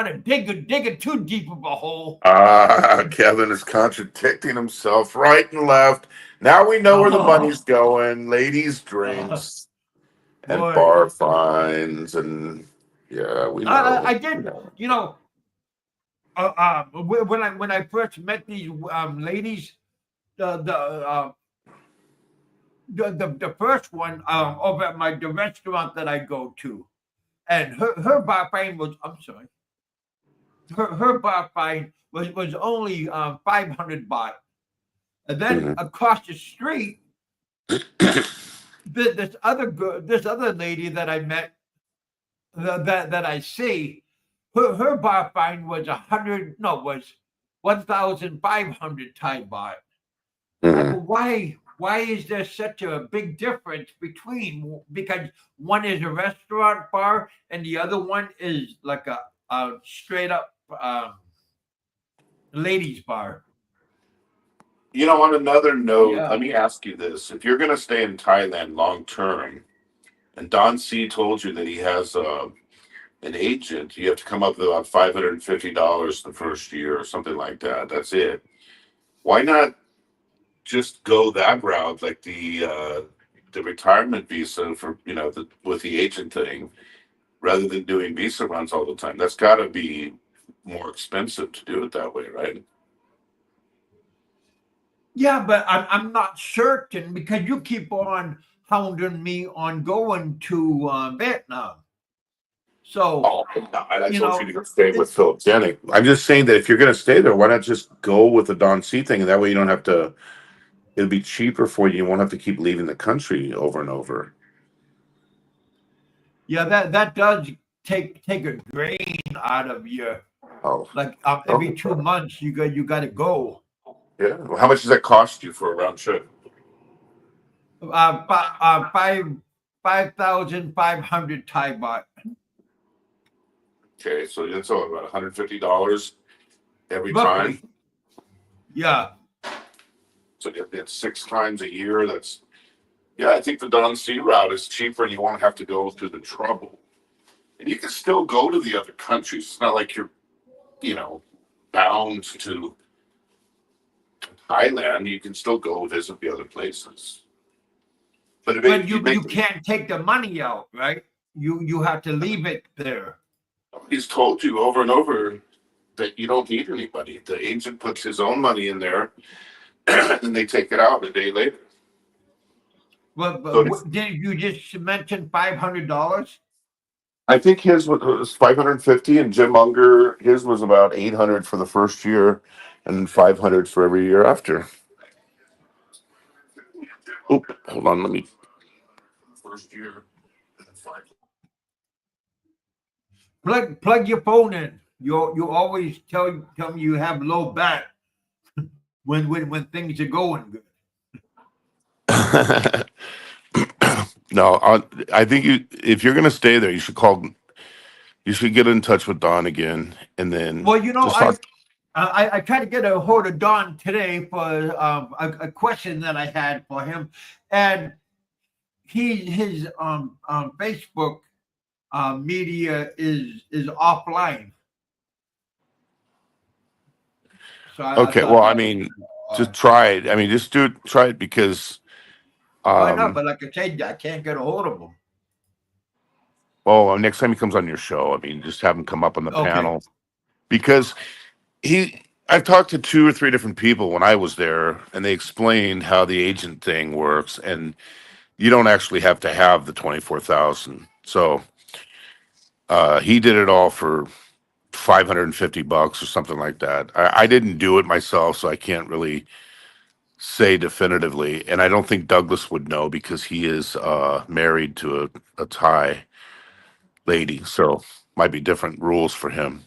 to dig too deep of a hole. Kevin is contradicting himself right and left. Now we know where the Oh, money's going. Ladies uh, drinks and boy, bar fines and yeah, we I know. did. You know, when I first met these ladies, the the uh, the first one over at the restaurant that I go to, and her bar fine was, I'm sorry, her bar fine was only 500 baht, and then Mhm. across the street, this other lady that I met, that I see, her bar fine was 100, no, was 1,500 Thai baht. I go, Mhm. why is there such a big difference between, because one is a restaurant bar and the other one is like a straight up ladies bar. You know, on another note, Yeah. let me ask you this. If you're going to stay in Thailand long term, and Don C told you that he has an agent, you have to come up with about $550 the first year or something like that. That's it. Why not just go that route, like the retirement visa for with the agent thing, rather than doing visa runs all the time? That's got to be more expensive to do it that way, right? Yeah, but I'm not certain because you keep on hounding me on going to Vietnam. So, Oh, God, I you told you know, to go stay with it, Philip Jennings. I'm just saying that if you're going to stay there, why not just go with the Don C thing? And that way you don't have to, it'll be cheaper for you. You won't have to keep leaving the country over and over. yeah, that does take a drain out of you. Oh, Like every oh, 2 months, you got to go. yeah. Well, how much does that cost you for a round trip? Five 5,500 Thai baht, Okay, so that's all about $150 every time. roughly. Yeah. So it's 6 times a year. That's yeah. I think the Don C route is cheaper, and you won't have to go through the trouble. And you can still go to the other countries. It's not like you're you know bound to Thailand. You can still go visit the other places. But But you you make can't take the money out, right? You have to leave it there. he's told you over and over that you don't need anybody. The agent puts his own money in there, and they take it out a day later. But So did you just mention $500? I think his was 550, and Jim Unger his was about 800 for the first year, and 500 for every year after. Oop, hold on, let me. First year, and then five. Plug your phone in. You always tell me you have low back when things are going good. No, I think if you're going to stay there, you should call. You should get in touch with Don again, and then Well, just talk. I tried to get a hold of Don today for a question that I had for him, and his Facebook media is offline. So I Okay, thought well, I that was mean, just try it. I mean, just try it because, why not? um, But like I said, I can't get a hold of him. well, next time he comes on your show, I mean, just have him come up on the Okay. panel because I've talked to 2 or 3 different people when I was there, and they explained how the agent thing works, and you don't actually have to have the 24,000. So, he did it all for $550 or something like that. I didn't do it myself, so I can't really say definitively. And I don't think Douglas would know because he is married to a Thai lady, so might be different rules for him.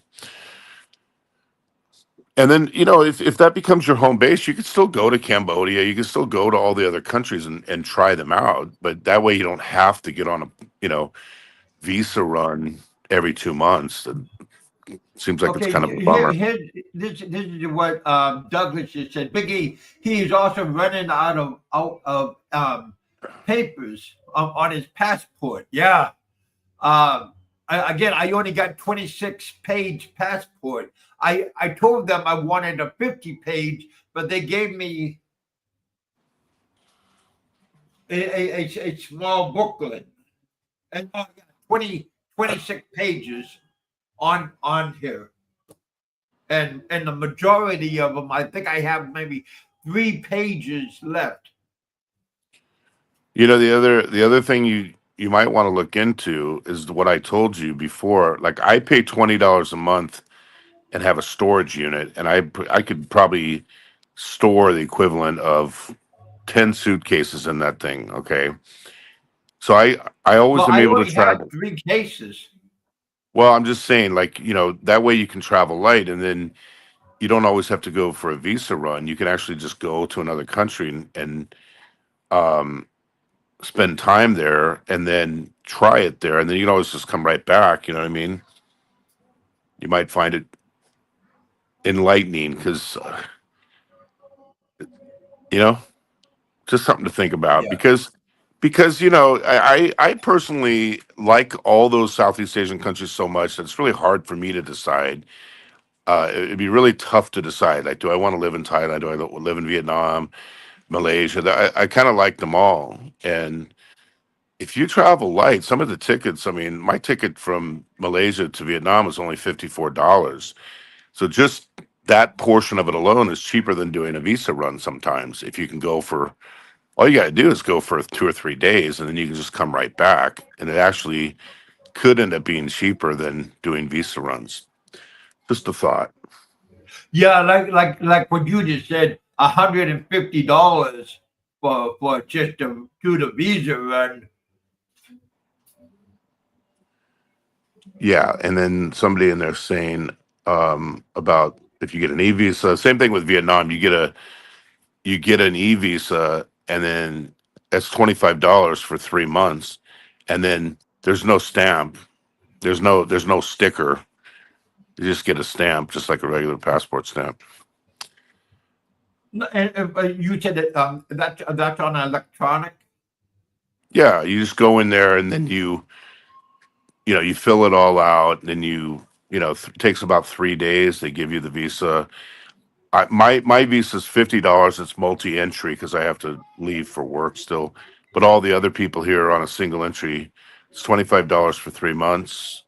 And then, if that becomes your home base, you could still go to Cambodia. You can still go to all the other countries and try them out. But that way you don't have to get on a, visa run every 2 months. It seems like it's Okay, kind of a bummer. this is what Douglas just said. Biggie, he is also running out of papers on his passport. Yeah. Again, I only got 26-page passport. I told them I wanted a 50-page, but they gave me a small booklet and 26 pages on here. And the majority of them, I think I have maybe 3 pages left. The other thing you might want to look into is what I told you before. Like I pay $20 a month and have a storage unit, and I could probably store the equivalent of 10 suitcases in that thing. Okay, so I always Well, am I able to only have travel. 3 cases. Well, I'm just saying, like, that way you can travel light, and then you don't always have to go for a visa run. You can actually just go to another country and um, spend time there, and then try it there, and then you can always just come right back. You know what I mean? You might find it enlightening because you know just something to think about Yeah. because I personally like all those Southeast Asian countries so much that it's really hard for me to decide. It'd be really tough to decide. Like, do I want to live in Thailand? Do I live in Vietnam, Malaysia? I kind of like them all. And if you travel light, some of the tickets. I mean, my ticket from Malaysia to Vietnam was only $54. So just that portion of it alone is cheaper than doing a visa run sometimes. If you can go for all you got to do is go for 2 or 3 days, and then you can just come right back. And it actually could end up being cheaper than doing visa runs. Just a thought. Yeah, like what you just said, $150 for just to do the visa run. Yeah, and then somebody in there saying about if you get an e visa, same thing with Vietnam. You get an e visa, and then that's $25 for 3 months, and then there's no stamp, there's no sticker. You just get a stamp, just like a regular passport stamp. No, and you said that that's on electronic. Yeah, you just go in there, and then you fill it all out, and then takes about 3 days. They give you the visa. My visa is $50. It's multi-entry because I have to leave for work still. But all the other people here are on a single entry. It's $25 for 3 months.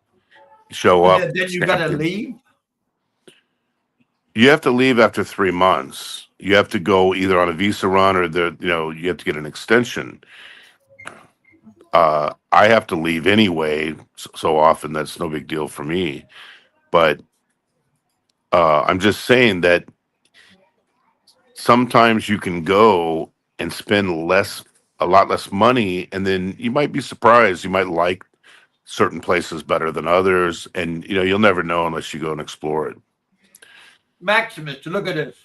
You show And up, then you stamp gotta it. leave. You have to leave after 3 months. You have to go either on a visa run or you have to get an extension. I have to leave anyway, so often that's no big deal for me. But I'm just saying that sometimes you can go and spend a lot less money, and then you might be surprised. You might like certain places better than others, and you'll never know unless you go and explore it. Maximus, look at this.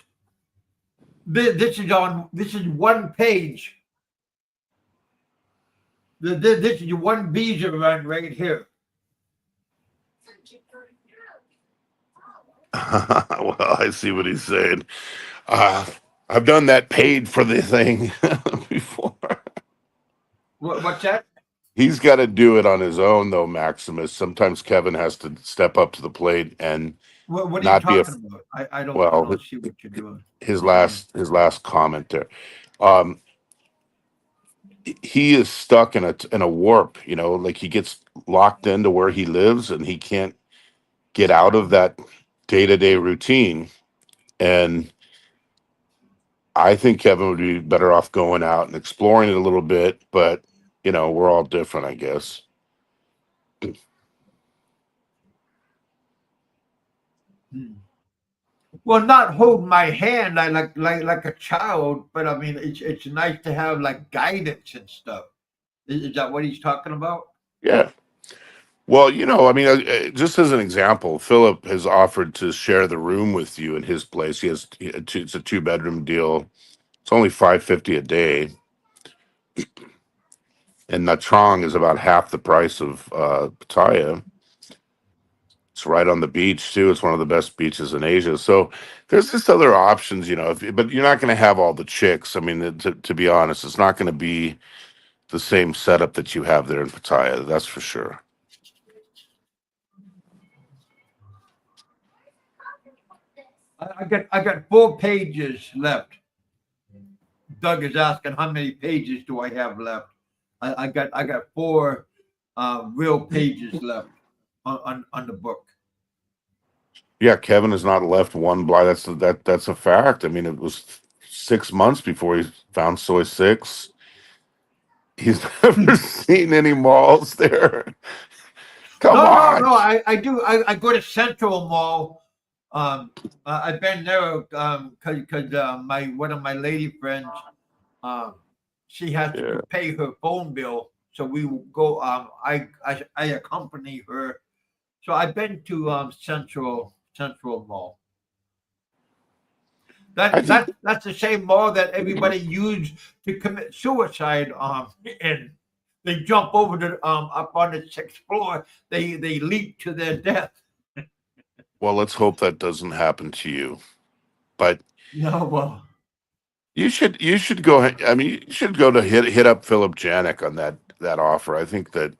This is one page. This is one visa run right here. Well, I see what he's saying. I've done that paid for the thing before. What's that? He's got to do it on his own, though, Maximus. Sometimes Kevin has to step up to the plate and What are you not be a talking about? I well. don't see what you're doing. His last comment there. He is stuck in a warp. Like he gets locked into where he lives, and he can't get out of that day-to-day routine. And I think Kevin would be better off going out and exploring it a little bit, but we're all different, I guess. Well, not hold my hand like a child, but I mean it's nice to have like guidance and stuff. Is that what he's talking about? Yeah. Well, I mean, just as an example, Philip has offered to share the room with you in his place. It's a 2-bedroom deal. It's only $550 a day, and Nha Trang is about half the price of Pattaya. It's right on the beach too. It's one of the best beaches in Asia. So there's just other options, but you're not going to have all the chicks. I mean, to be honest, it's not going to be the same setup that you have there in Pattaya. That's for sure. I got 4 pages left. Doug is asking how many pages do I have left. I got 4 real pages left on the book. Yeah, Kevin has not left one blind. That's a fact. I mean, it was 6 months before he found Soy 6. He's never seen any malls there. Come on. No. I do. I go to Central Mall. I've been there because one of my lady friends, she has to pay her phone bill, so we will go. I accompany her, so I've been to Central Mall. That's the same mall that everybody used to commit suicide. And they jump over up on the 6th floor. They leap to their death. Well, let's hope that doesn't happen to you. But no, well, you should go. I mean, you should go to hit up Philip Janik on that offer. I think that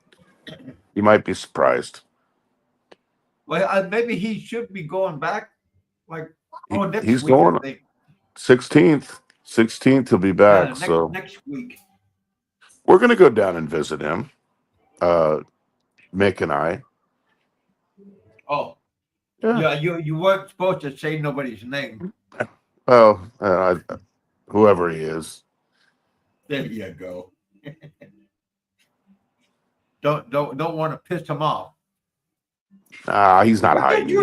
you might be surprised. Well, maybe he should be going back. Like, next he's week, going I think. 16th. He'll be back. So next week. We're gonna go down and visit him. Mick and I. Oh, yeah. You weren't supposed to say nobody's name. Well, whoever he is. There you go. don't want to piss him off. He's not hiding.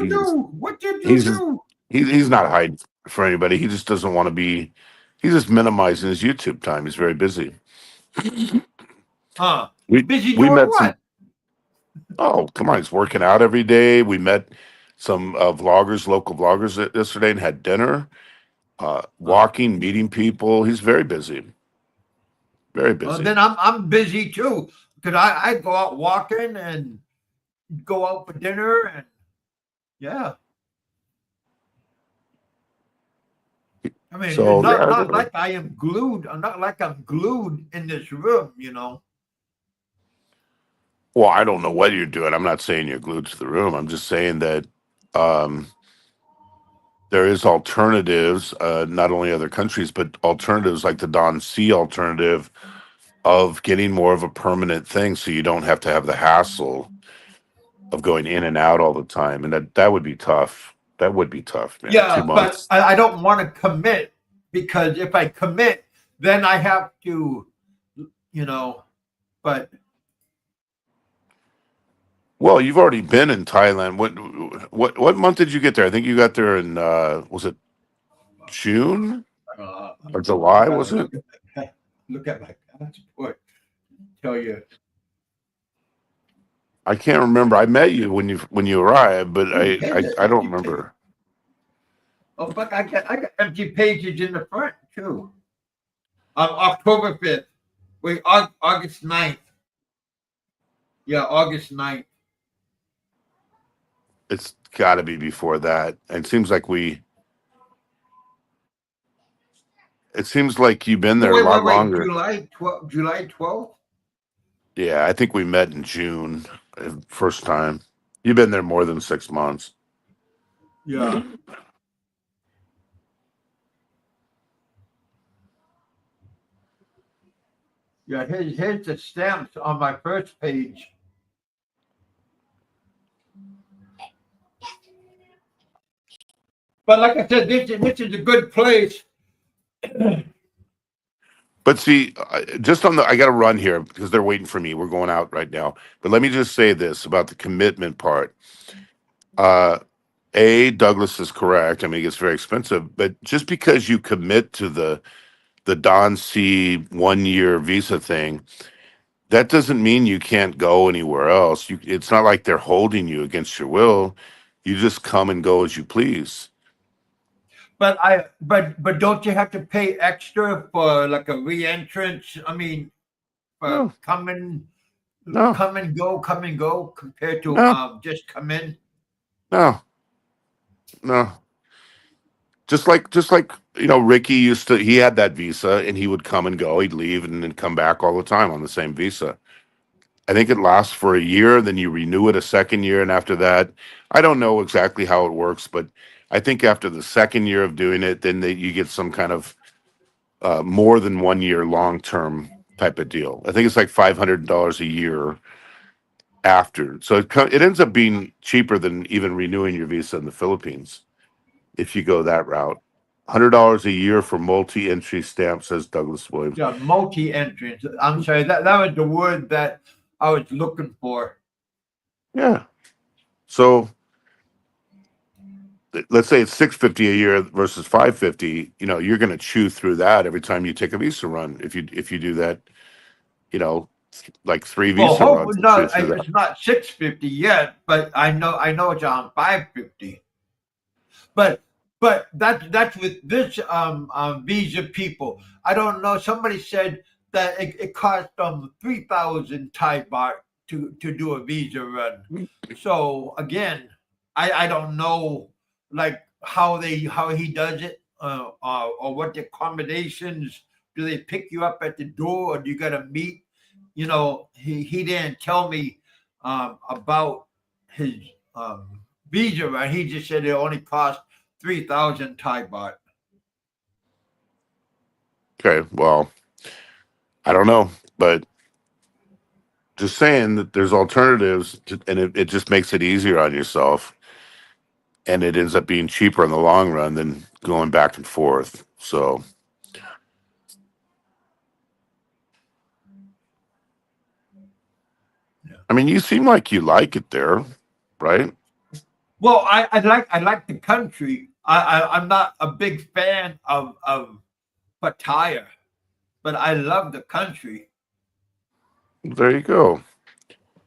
What did you do? He's not hiding for anybody. He just doesn't want to be. He's just minimizing his YouTube time. He's very busy. Busy doing what? Oh, come on. He's working out every day. We met some vloggers, local vloggers yesterday and had dinner, walking, meeting people. He's very busy. Very busy. Well, then I'm busy too, because I go out walking and go out for dinner and yeah. I mean, so, it's not like I am glued. I'm not like I'm glued in this room, Well, I don't know what you're doing. I'm not saying you're glued to the room. I'm just saying that there is alternatives, not only other countries, but alternatives like the Don C alternative of getting more of a permanent thing, so you don't have to have the hassle of going in and out all the time, and that would be tough. That would be tough, man. Yeah, 2 months. But I don't want to commit, because if I commit, then I have to, but. Well, you've already been in Thailand. What month did you get there? I think you got there in was it June or July? Was it? Look at my passport. Tell you. I can't remember. I met you when you arrived, but Oh, here's I an don't empty page. remember. Oh, fuck! I got empty pages in the front too. October 5th. Wait, August 9th. Yeah, August 9th. It's got to be before that. And it seems like it seems like you've been Oh, there a lot wait. longer. July 12th. Yeah, I think we met in June, first time. You've been there more than 6 months. Yeah. Yeah, here's the stamps on my first page. But like I said, this is a good place. But see, just on the, I got to run here because they're waiting for me. We're going out right now. But let me just say this about the commitment part. Uh, Douglas is correct. I mean, it gets very expensive, but just because you commit to the Don C 1 year visa thing, that doesn't mean you can't go anywhere else. It's not like they're holding you against your will. You just come and go as you please. But don't you have to pay extra for like a re-entrance? I mean, for No, no, come and go compared to no, just come in. no, no. Just like Ricky used to. He had that visa, and he would come and go. He'd leave and then come back all the time on the same visa. I think it lasts for a year, then you renew it a second year, and after that, I don't know exactly how it works, but I think after the second year of doing it, then you get some kind of more than 1 year long term type of deal. I think it's like $500 a year after, so it ends up being cheaper than even renewing your visa in the Philippines if you go that route. $100 a year for multi-entry stamp, says Douglas Williams. Yeah, multi-entrance. I'm sorry, that was the word that I was looking for. Yeah. So let's say it's $650 a year versus $550. You're going to chew through that every time you take a visa run. If you do that, you know, like 3 Well, visa hope runs, and chew no, through that. it's not 650 yet, but I know it's on 550. But that's with this visa people. I don't know. Somebody said that it cost them 3,000 Thai baht to do a visa run. So again, I don't know like how he does it or what the accommodations. Do they pick you up at the door or do you got to meet? He didn't tell me about his visa run. He just said it only cost 3,000 Thai baht. Okay, well, I don't know, but just saying that there's alternatives, and it just makes it easier on yourself, and it ends up being cheaper in the long run than going back and forth. So, I mean, you seem like you like it there, right? Well, I like the country. I'm not a big fan of Pattaya, but I love the country. There you go.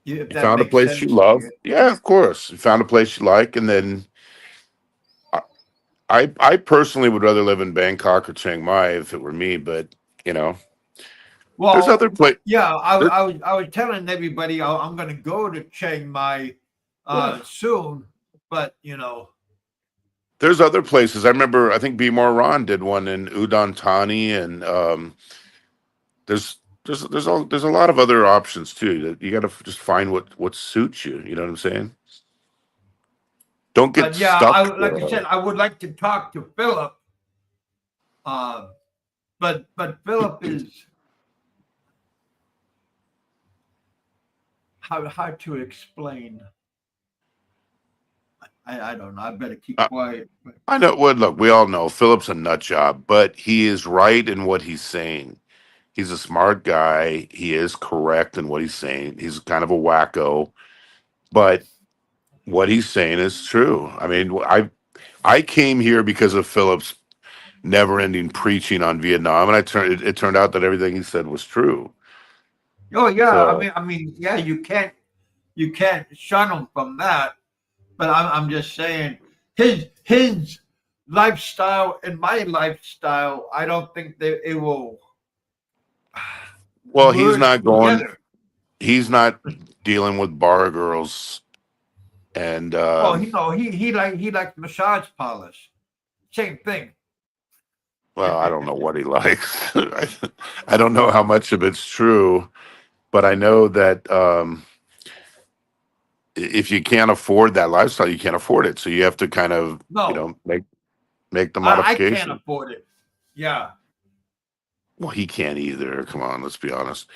If You that found a makes place you sense to love. you. Yeah, of course. You found a place you like, and then I personally would rather live in Bangkok or Chiang Mai if it were me, but you know, there's Well, other place. yeah, I was telling everybody I'm going to go to Chiang Mai Yeah, soon, but there's other places. I remember. I think B. More Ron did one in Udon Thani, and there's there's a lot of other options too. That you got to just find what suits you. You know what I'm saying? Don't get but yeah, stuck. like I said, I would like to talk to Philip. Uh, but Philip is how to explain. I don't know. I better keep Uh, quiet. But I know. Well, look, we all know Philip's a nut job, but he is right in what he's saying. He's a smart guy. He is correct in what he's saying. He's kind of a wacko, but what he's saying is true. I mean, I came here because of Philip's never-ending preaching on Vietnam, and it turned out that everything he said was true. oh yeah, So yeah, you can't. you can't shun him from that. But I'm just saying his lifestyle and my lifestyle, I don't think that it will Well, merge together. he's not dealing with bar girls and Oh, he likes massage polish. Same thing. well, I don't know what he likes. I don't know how much of it's true, but I know that if you can't afford that lifestyle, you can't afford it. So you have to kind of, No, make the I can't modification. afford it. Yeah. Well, he can't either. Come on, let's be honest.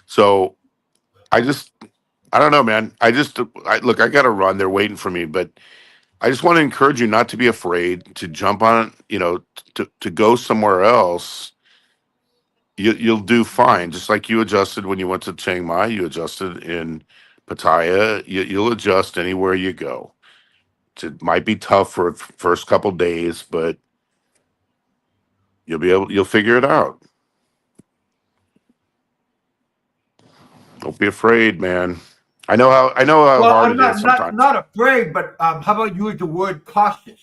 So I just, I don't know, man. Look, I got to run. They're waiting for me, but I just want to encourage you not to be afraid to jump on, to go somewhere else. You'll do fine. Just like you adjusted when you went to Chiang Mai, you adjusted in Pattaya. You'll adjust anywhere you go. It might be tough for first couple days, but you'll figure it out. Don't be afraid, man. I know how Well, hard I'm it is sometimes. not afraid, but how about use the word cautious?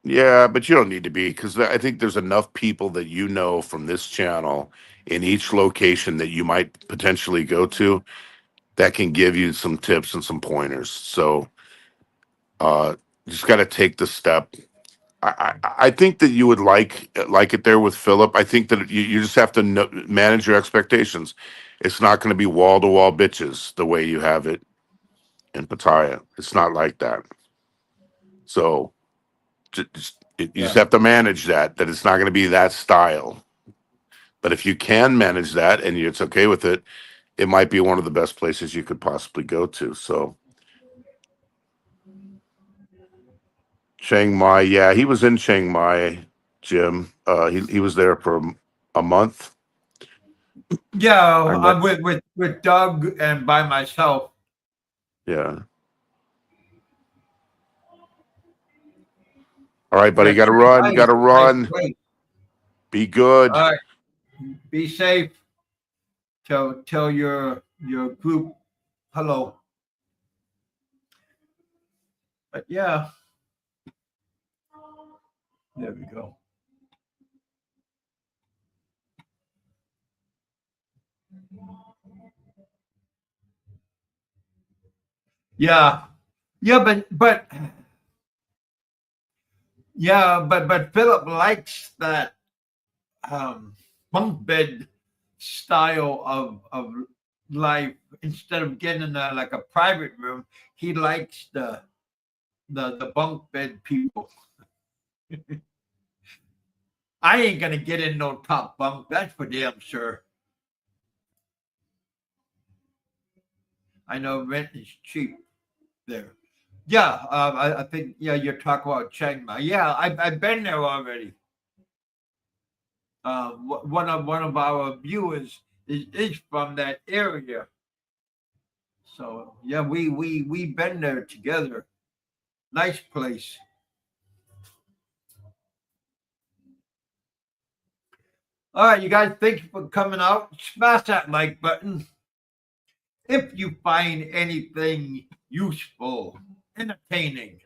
Yeah, but you don't need to be because I think there's enough people that you know from this channel in each location that you might potentially go to that can give you some tips and some pointers. So just got to take the step. I think that you would like it there with Philip. I think that you just have to manage your expectations. It's not going to be wall to wall bitches the way you have it in Pattaya. It's not like that. So you just Yeah. have to manage that it's not going to be that style. But if you can manage that and it's okay with it, it might be one of the best places you could possibly go to. So Chiang Mai, yeah, he was in Chiang Mai, Jim. He was there for a month. I Yeah, met, I'm with Doug and by myself. yeah. All right, buddy, Yeah, got to run. Shanghai Got is to a nice run. place. Be good. All right, be safe. Tell your group hello. But yeah, there we go. Yeah, yeah, but Philip likes that bunk bed style of life instead of getting like a private room. He likes the bunk bed people. I ain't gonna get in no top bunk. That's for damn sure. I know rent is cheap there. Yeah, I think yeah you're talking about Chiang Mai. Yeah, I've been there already. One of our viewers is from that area. So yeah, we been there together. Nice place. All right, you guys, thank you for coming out. Smash that like button if you find anything useful, entertaining,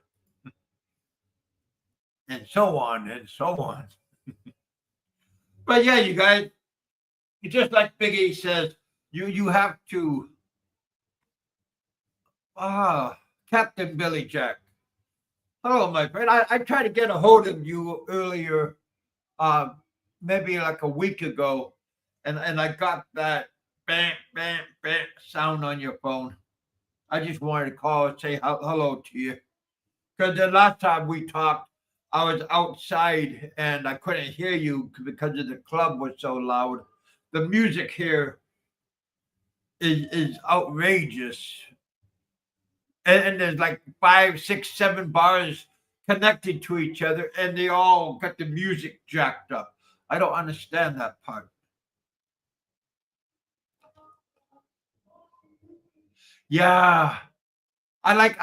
and so on and so on. But yeah, you guys, just like Big A says, you have to Captain Billy Jack. Hello, my friend. I tried to get a hold of you earlier, uh, maybe like a week ago, and I got that bam, bam, bam sound on your phone. I just wanted to call and say hello to you. Because the last time we talked, I was outside and I couldn't hear you because of the club was so loud. The music here is outrageous. And there's like 5, 6, 7 bars connected to each other, and they all got the music jacked up. I don't understand that part. Yeah, I like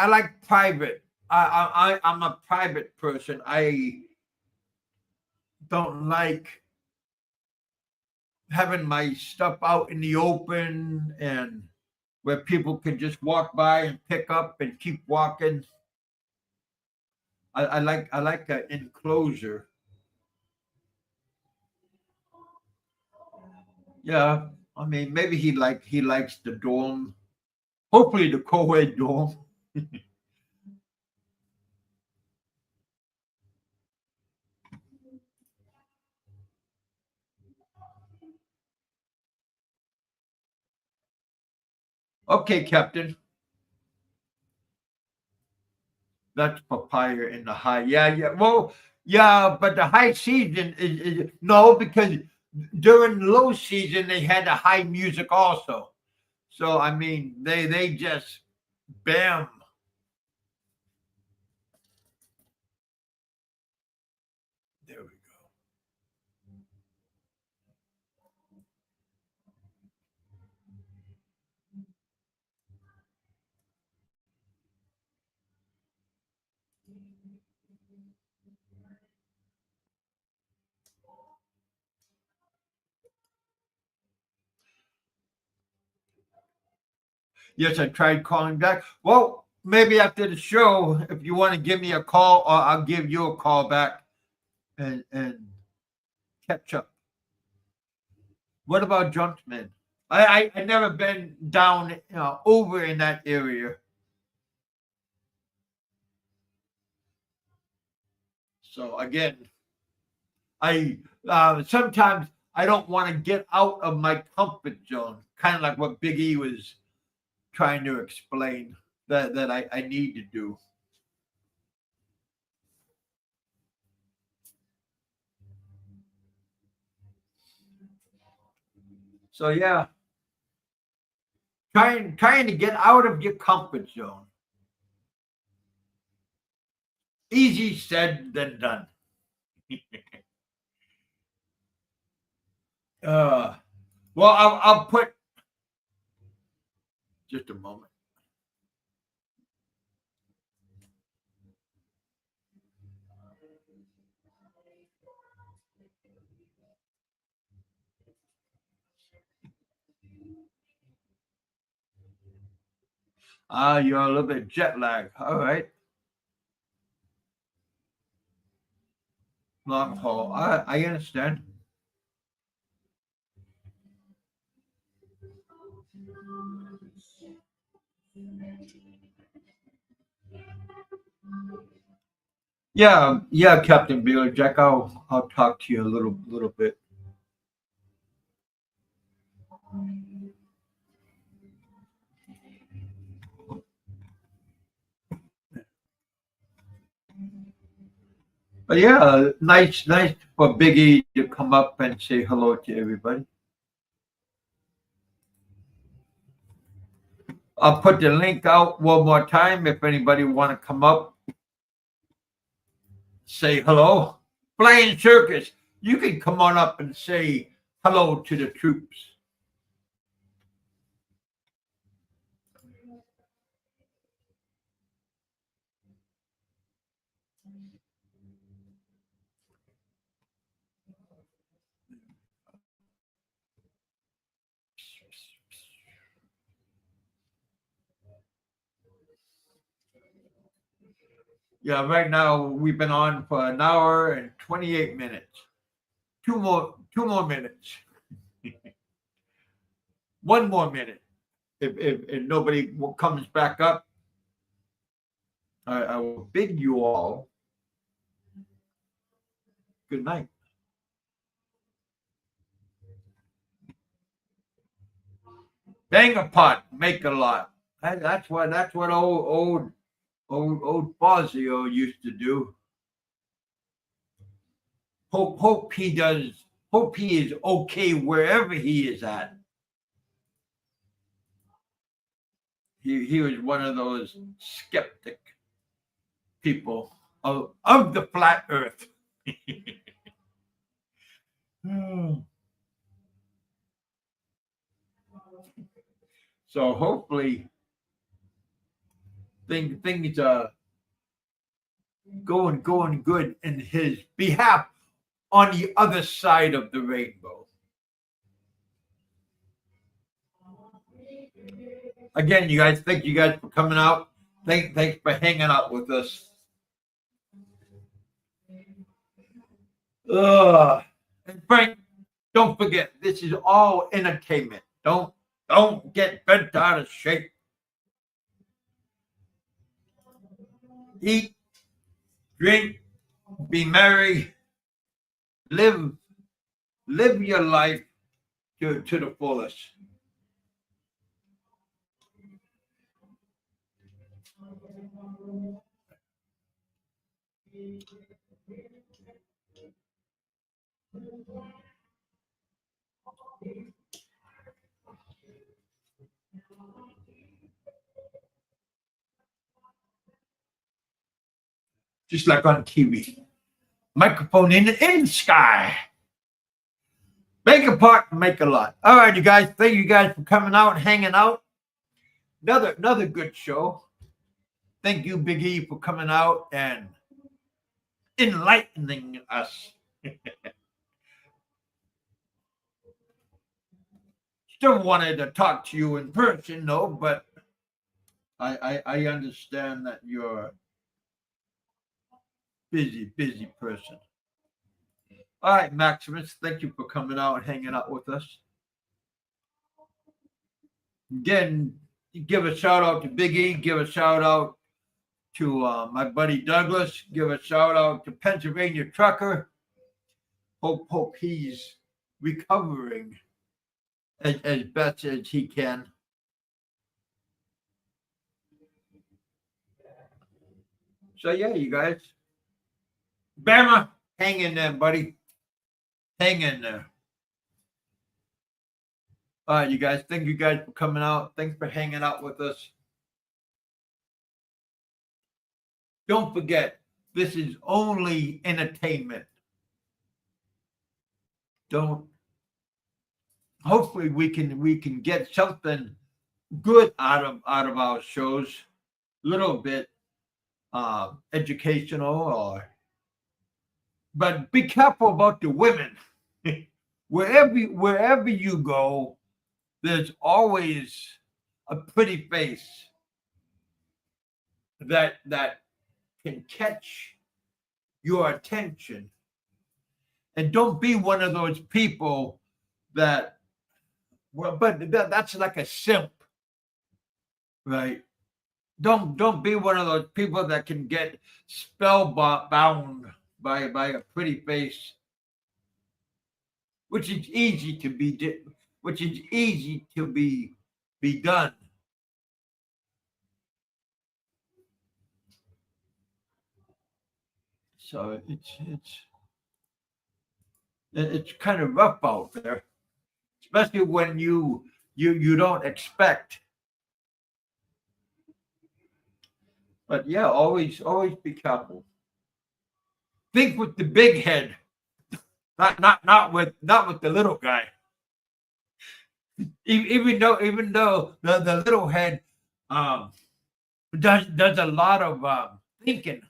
private. I'm a private person. I don't like having my stuff out in the open and where people can just walk by and pick up and keep walking. I like an enclosure. Yeah, I mean maybe he likes the dorm. Hopefully the co-ed dorm. Okay, Captain. That's papaya in the high. Yeah, yeah. Well, yeah, but the high season is no, because during low season they had the high music also. So I mean they just bam. There we go. Yes, I tried calling back. Well, maybe after the show, if you want to give me a call, or I'll give you a call back and catch up. What about Junkman? I never been down over in that area. So again, I sometimes I don't want to get out of my comfort zone, kind of like what Big E was trying to explain that I need to do. So yeah, trying to get out of your comfort zone. Easy said than done. uh, well, I'll put just a moment. You're a little bit jet lag. All right. Long haul. I understand. Yeah, yeah, Captain Beeler Jack. I'll talk to you a little bit. But yeah, nice for Biggie to come up and say hello to everybody. I'll put the link out one more time if anybody want to come up, say hello. Flying Circus, you can come on up and say hello to the troops. Yeah, right now we've been on for an hour and 28 minutes. Two more minutes. One more minute. If nobody comes back up, I will bid you all good night. Bang a pot, make a lot. That's what old Fazio used to do. Hope he does. Hope he is okay wherever he is at. He was one of those skeptic people of the flat earth. So hopefully things are going good in his behalf on the other side of the rainbow. again, you guys, thank you guys for coming out. Thanks for hanging out with us. And Frank, don't forget, this is all entertainment. Don't get bent out of shape. Eat, drink, be merry, live your life to the fullest. Just like on TV. Microphone in the sky. Make a part, make a lot. All right, you guys. Thank you guys for coming out, hanging out. Another good show. Thank you, Big E, for coming out and enlightening us. Still wanted to talk to you in person, though, but I understand that you're a busy person. All right, Maximus, thank you for coming out and hanging out with us. Again, give a shout out to Big E, give a shout out to my buddy Douglas, give a shout out to Pennsylvania Trucker. Hope he's recovering as best as he can. So yeah, you guys. Bama, hang in there, buddy. Hang in there. All right, you guys. Thank you guys for coming out. Thanks for hanging out with us. Don't forget, this is only entertainment. Hopefully we can get something good out of our shows, a little bit educational, but be careful about the women. Wherever you go, there's always a pretty face that can catch your attention. And don't be one of those people that's like a simp, right? Don't be one of those people that can get spellbound by a pretty face, which is easy to be done. So it's kind of rough out there, especially when you don't expect. But yeah, always be careful. Think with the big head, not with the little guy. Even though the little head does a lot of thinking.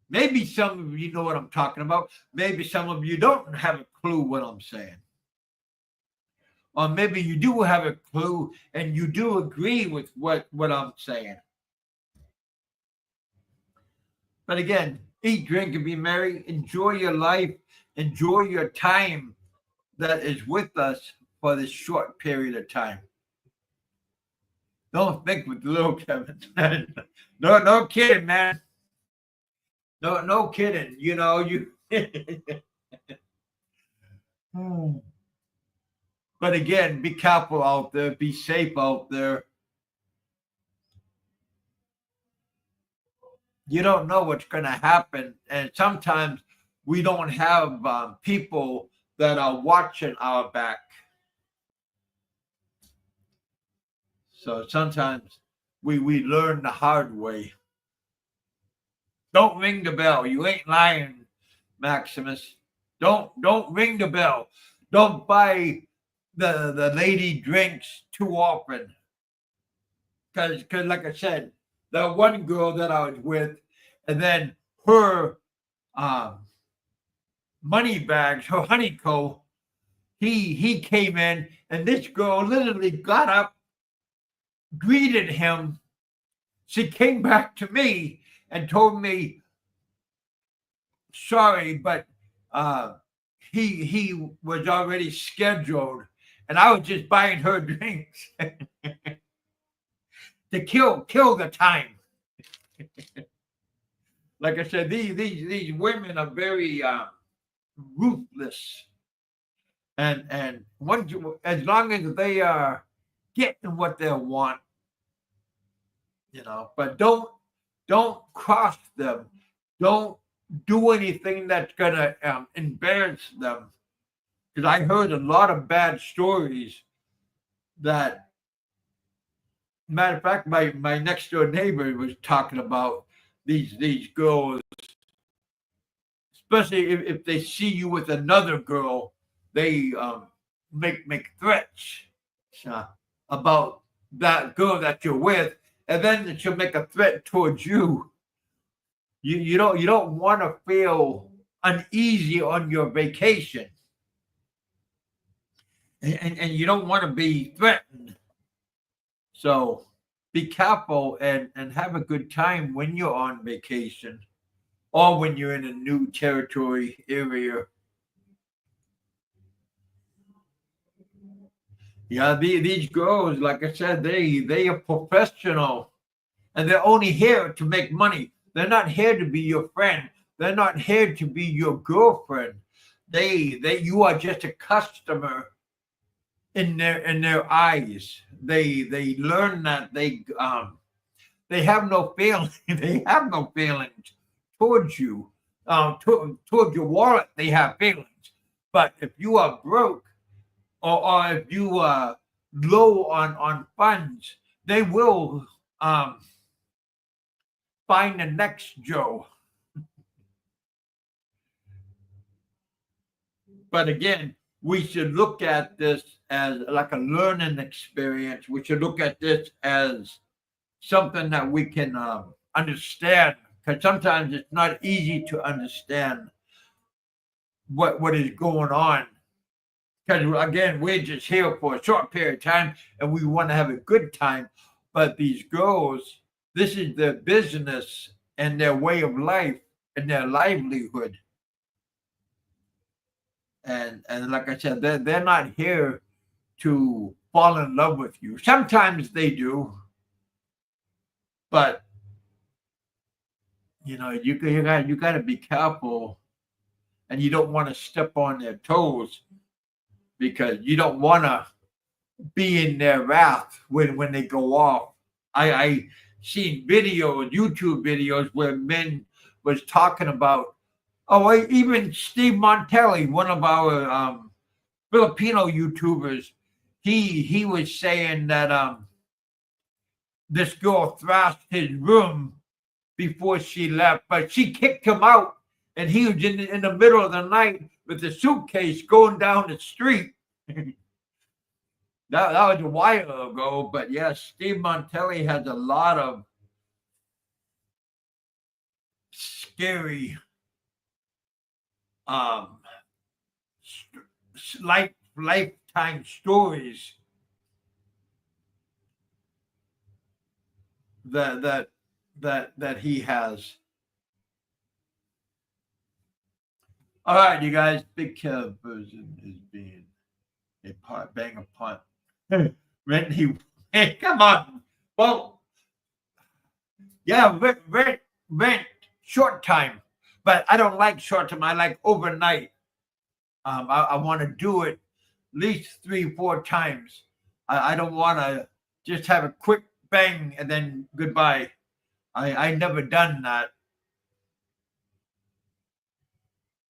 Maybe some of you know what I'm talking about. Maybe some of you don't have a clue what I'm saying. Or maybe you do have a clue and you do agree with what I'm saying. But again, eat, drink, and be merry. Enjoy your life. Enjoy your time that is with us for this short period of time. Don't think with little Kevin. No kidding, man. No kidding. You know, you. But again, be careful out there. Be safe out there. You don't know what's going to happen. And sometimes we don't have people that are watching our back. So sometimes we learn the hard way. Don't ring the bell. You ain't lying, Maximus. Don't ring the bell. Don't buy the lady drinks too often. Because like I said, that one girl that I was with, and then her money bags, her honeycomb, he came in, and this girl literally got up, greeted him. She came back to me and told me, sorry, but he was already scheduled, and I was just buying her drinks to kill the time. Like I said, these women are very ruthless, and once as long as they are getting what they want, but don't cross them, don't do anything that's gonna embarrass them. Because I heard a lot of bad stories that, matter of fact, my next door neighbor was talking about these girls, especially if they see you with another girl, they make threats about that girl that you're with, and then she'll make a threat towards you. You don't want to feel uneasy on your vacation, and you don't want to be threatened. So be careful and have a good time when you're on vacation or when you're in a new territory area. Yeah, these girls, like I said, they are professional, and they're only here to make money. They're not here to be your friend. They're not here to be your girlfriend. You are just a customer in their eyes. They learn that they have no feeling. They have no feelings towards you. Towards your wallet, they have feelings. But if you are broke, or if you are low on funds, they will find the next Joe. But again, we should look at this as like a learning experience. We should look at this as something that we can understand, because sometimes it's not easy to understand what is going on. Because again, we're just here for a short period of time, and we want to have a good time. But these girls, this is their business and their way of life and their livelihood. And like I said, they're not here to fall in love with you. Sometimes they do, but you got to be careful, and you don't want to step on their toes, because you don't want to be in their wrath when they go off. I seen YouTube videos where men was talking about. Even Steve Montelli, one of our Filipino YouTubers, he was saying that this girl thrashed his room before she left, but she kicked him out, and he was in the middle of the night with a suitcase going down the street. That was a while ago, but yes, Steve Montelli has a lot of scary lifetime stories that he has. All right, you guys, Big Kev version is being a bang a punt. Hey, come on. Well, yeah, rent short time, but I don't like short time. I like overnight. I want to do it at least 3-4 times. I don't want to just have a quick bang and then goodbye. I never done that.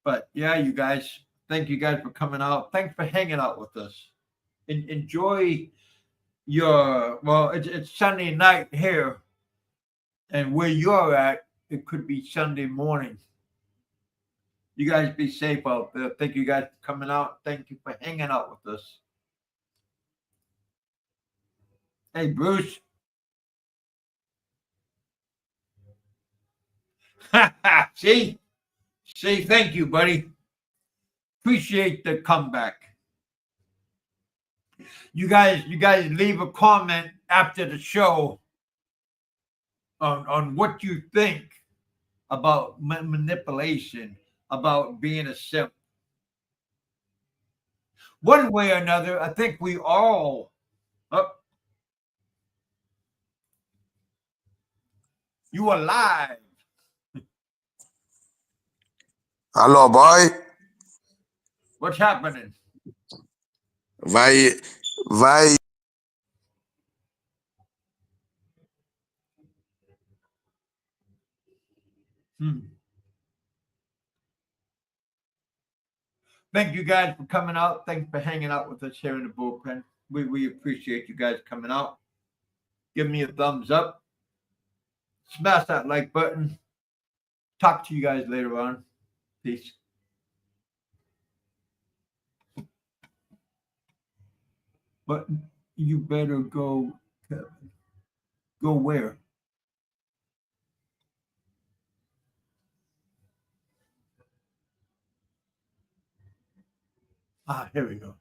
But yeah, you guys, thank you guys for coming out. Thanks for hanging out with us. Enjoy it's Sunday night here, and where you're at, it could be Sunday morning. You guys be safe out there. Thank you guys for coming out. Thank you for hanging out with us. Hey, Bruce. See, thank you, buddy. Appreciate the comeback. You guys leave a comment after the show on what you think about manipulation, about being a simp. One way or another, I think we all. Oh, you are live. Hello, boy. What's happening? Vai. Thank you guys for coming out. Thanks for hanging out with us here in the bullpen. We appreciate you guys coming out. Give me a thumbs up. Smash that like button. Talk to you guys later on. Peace. But you better go, Kevin. Go where? Here we go.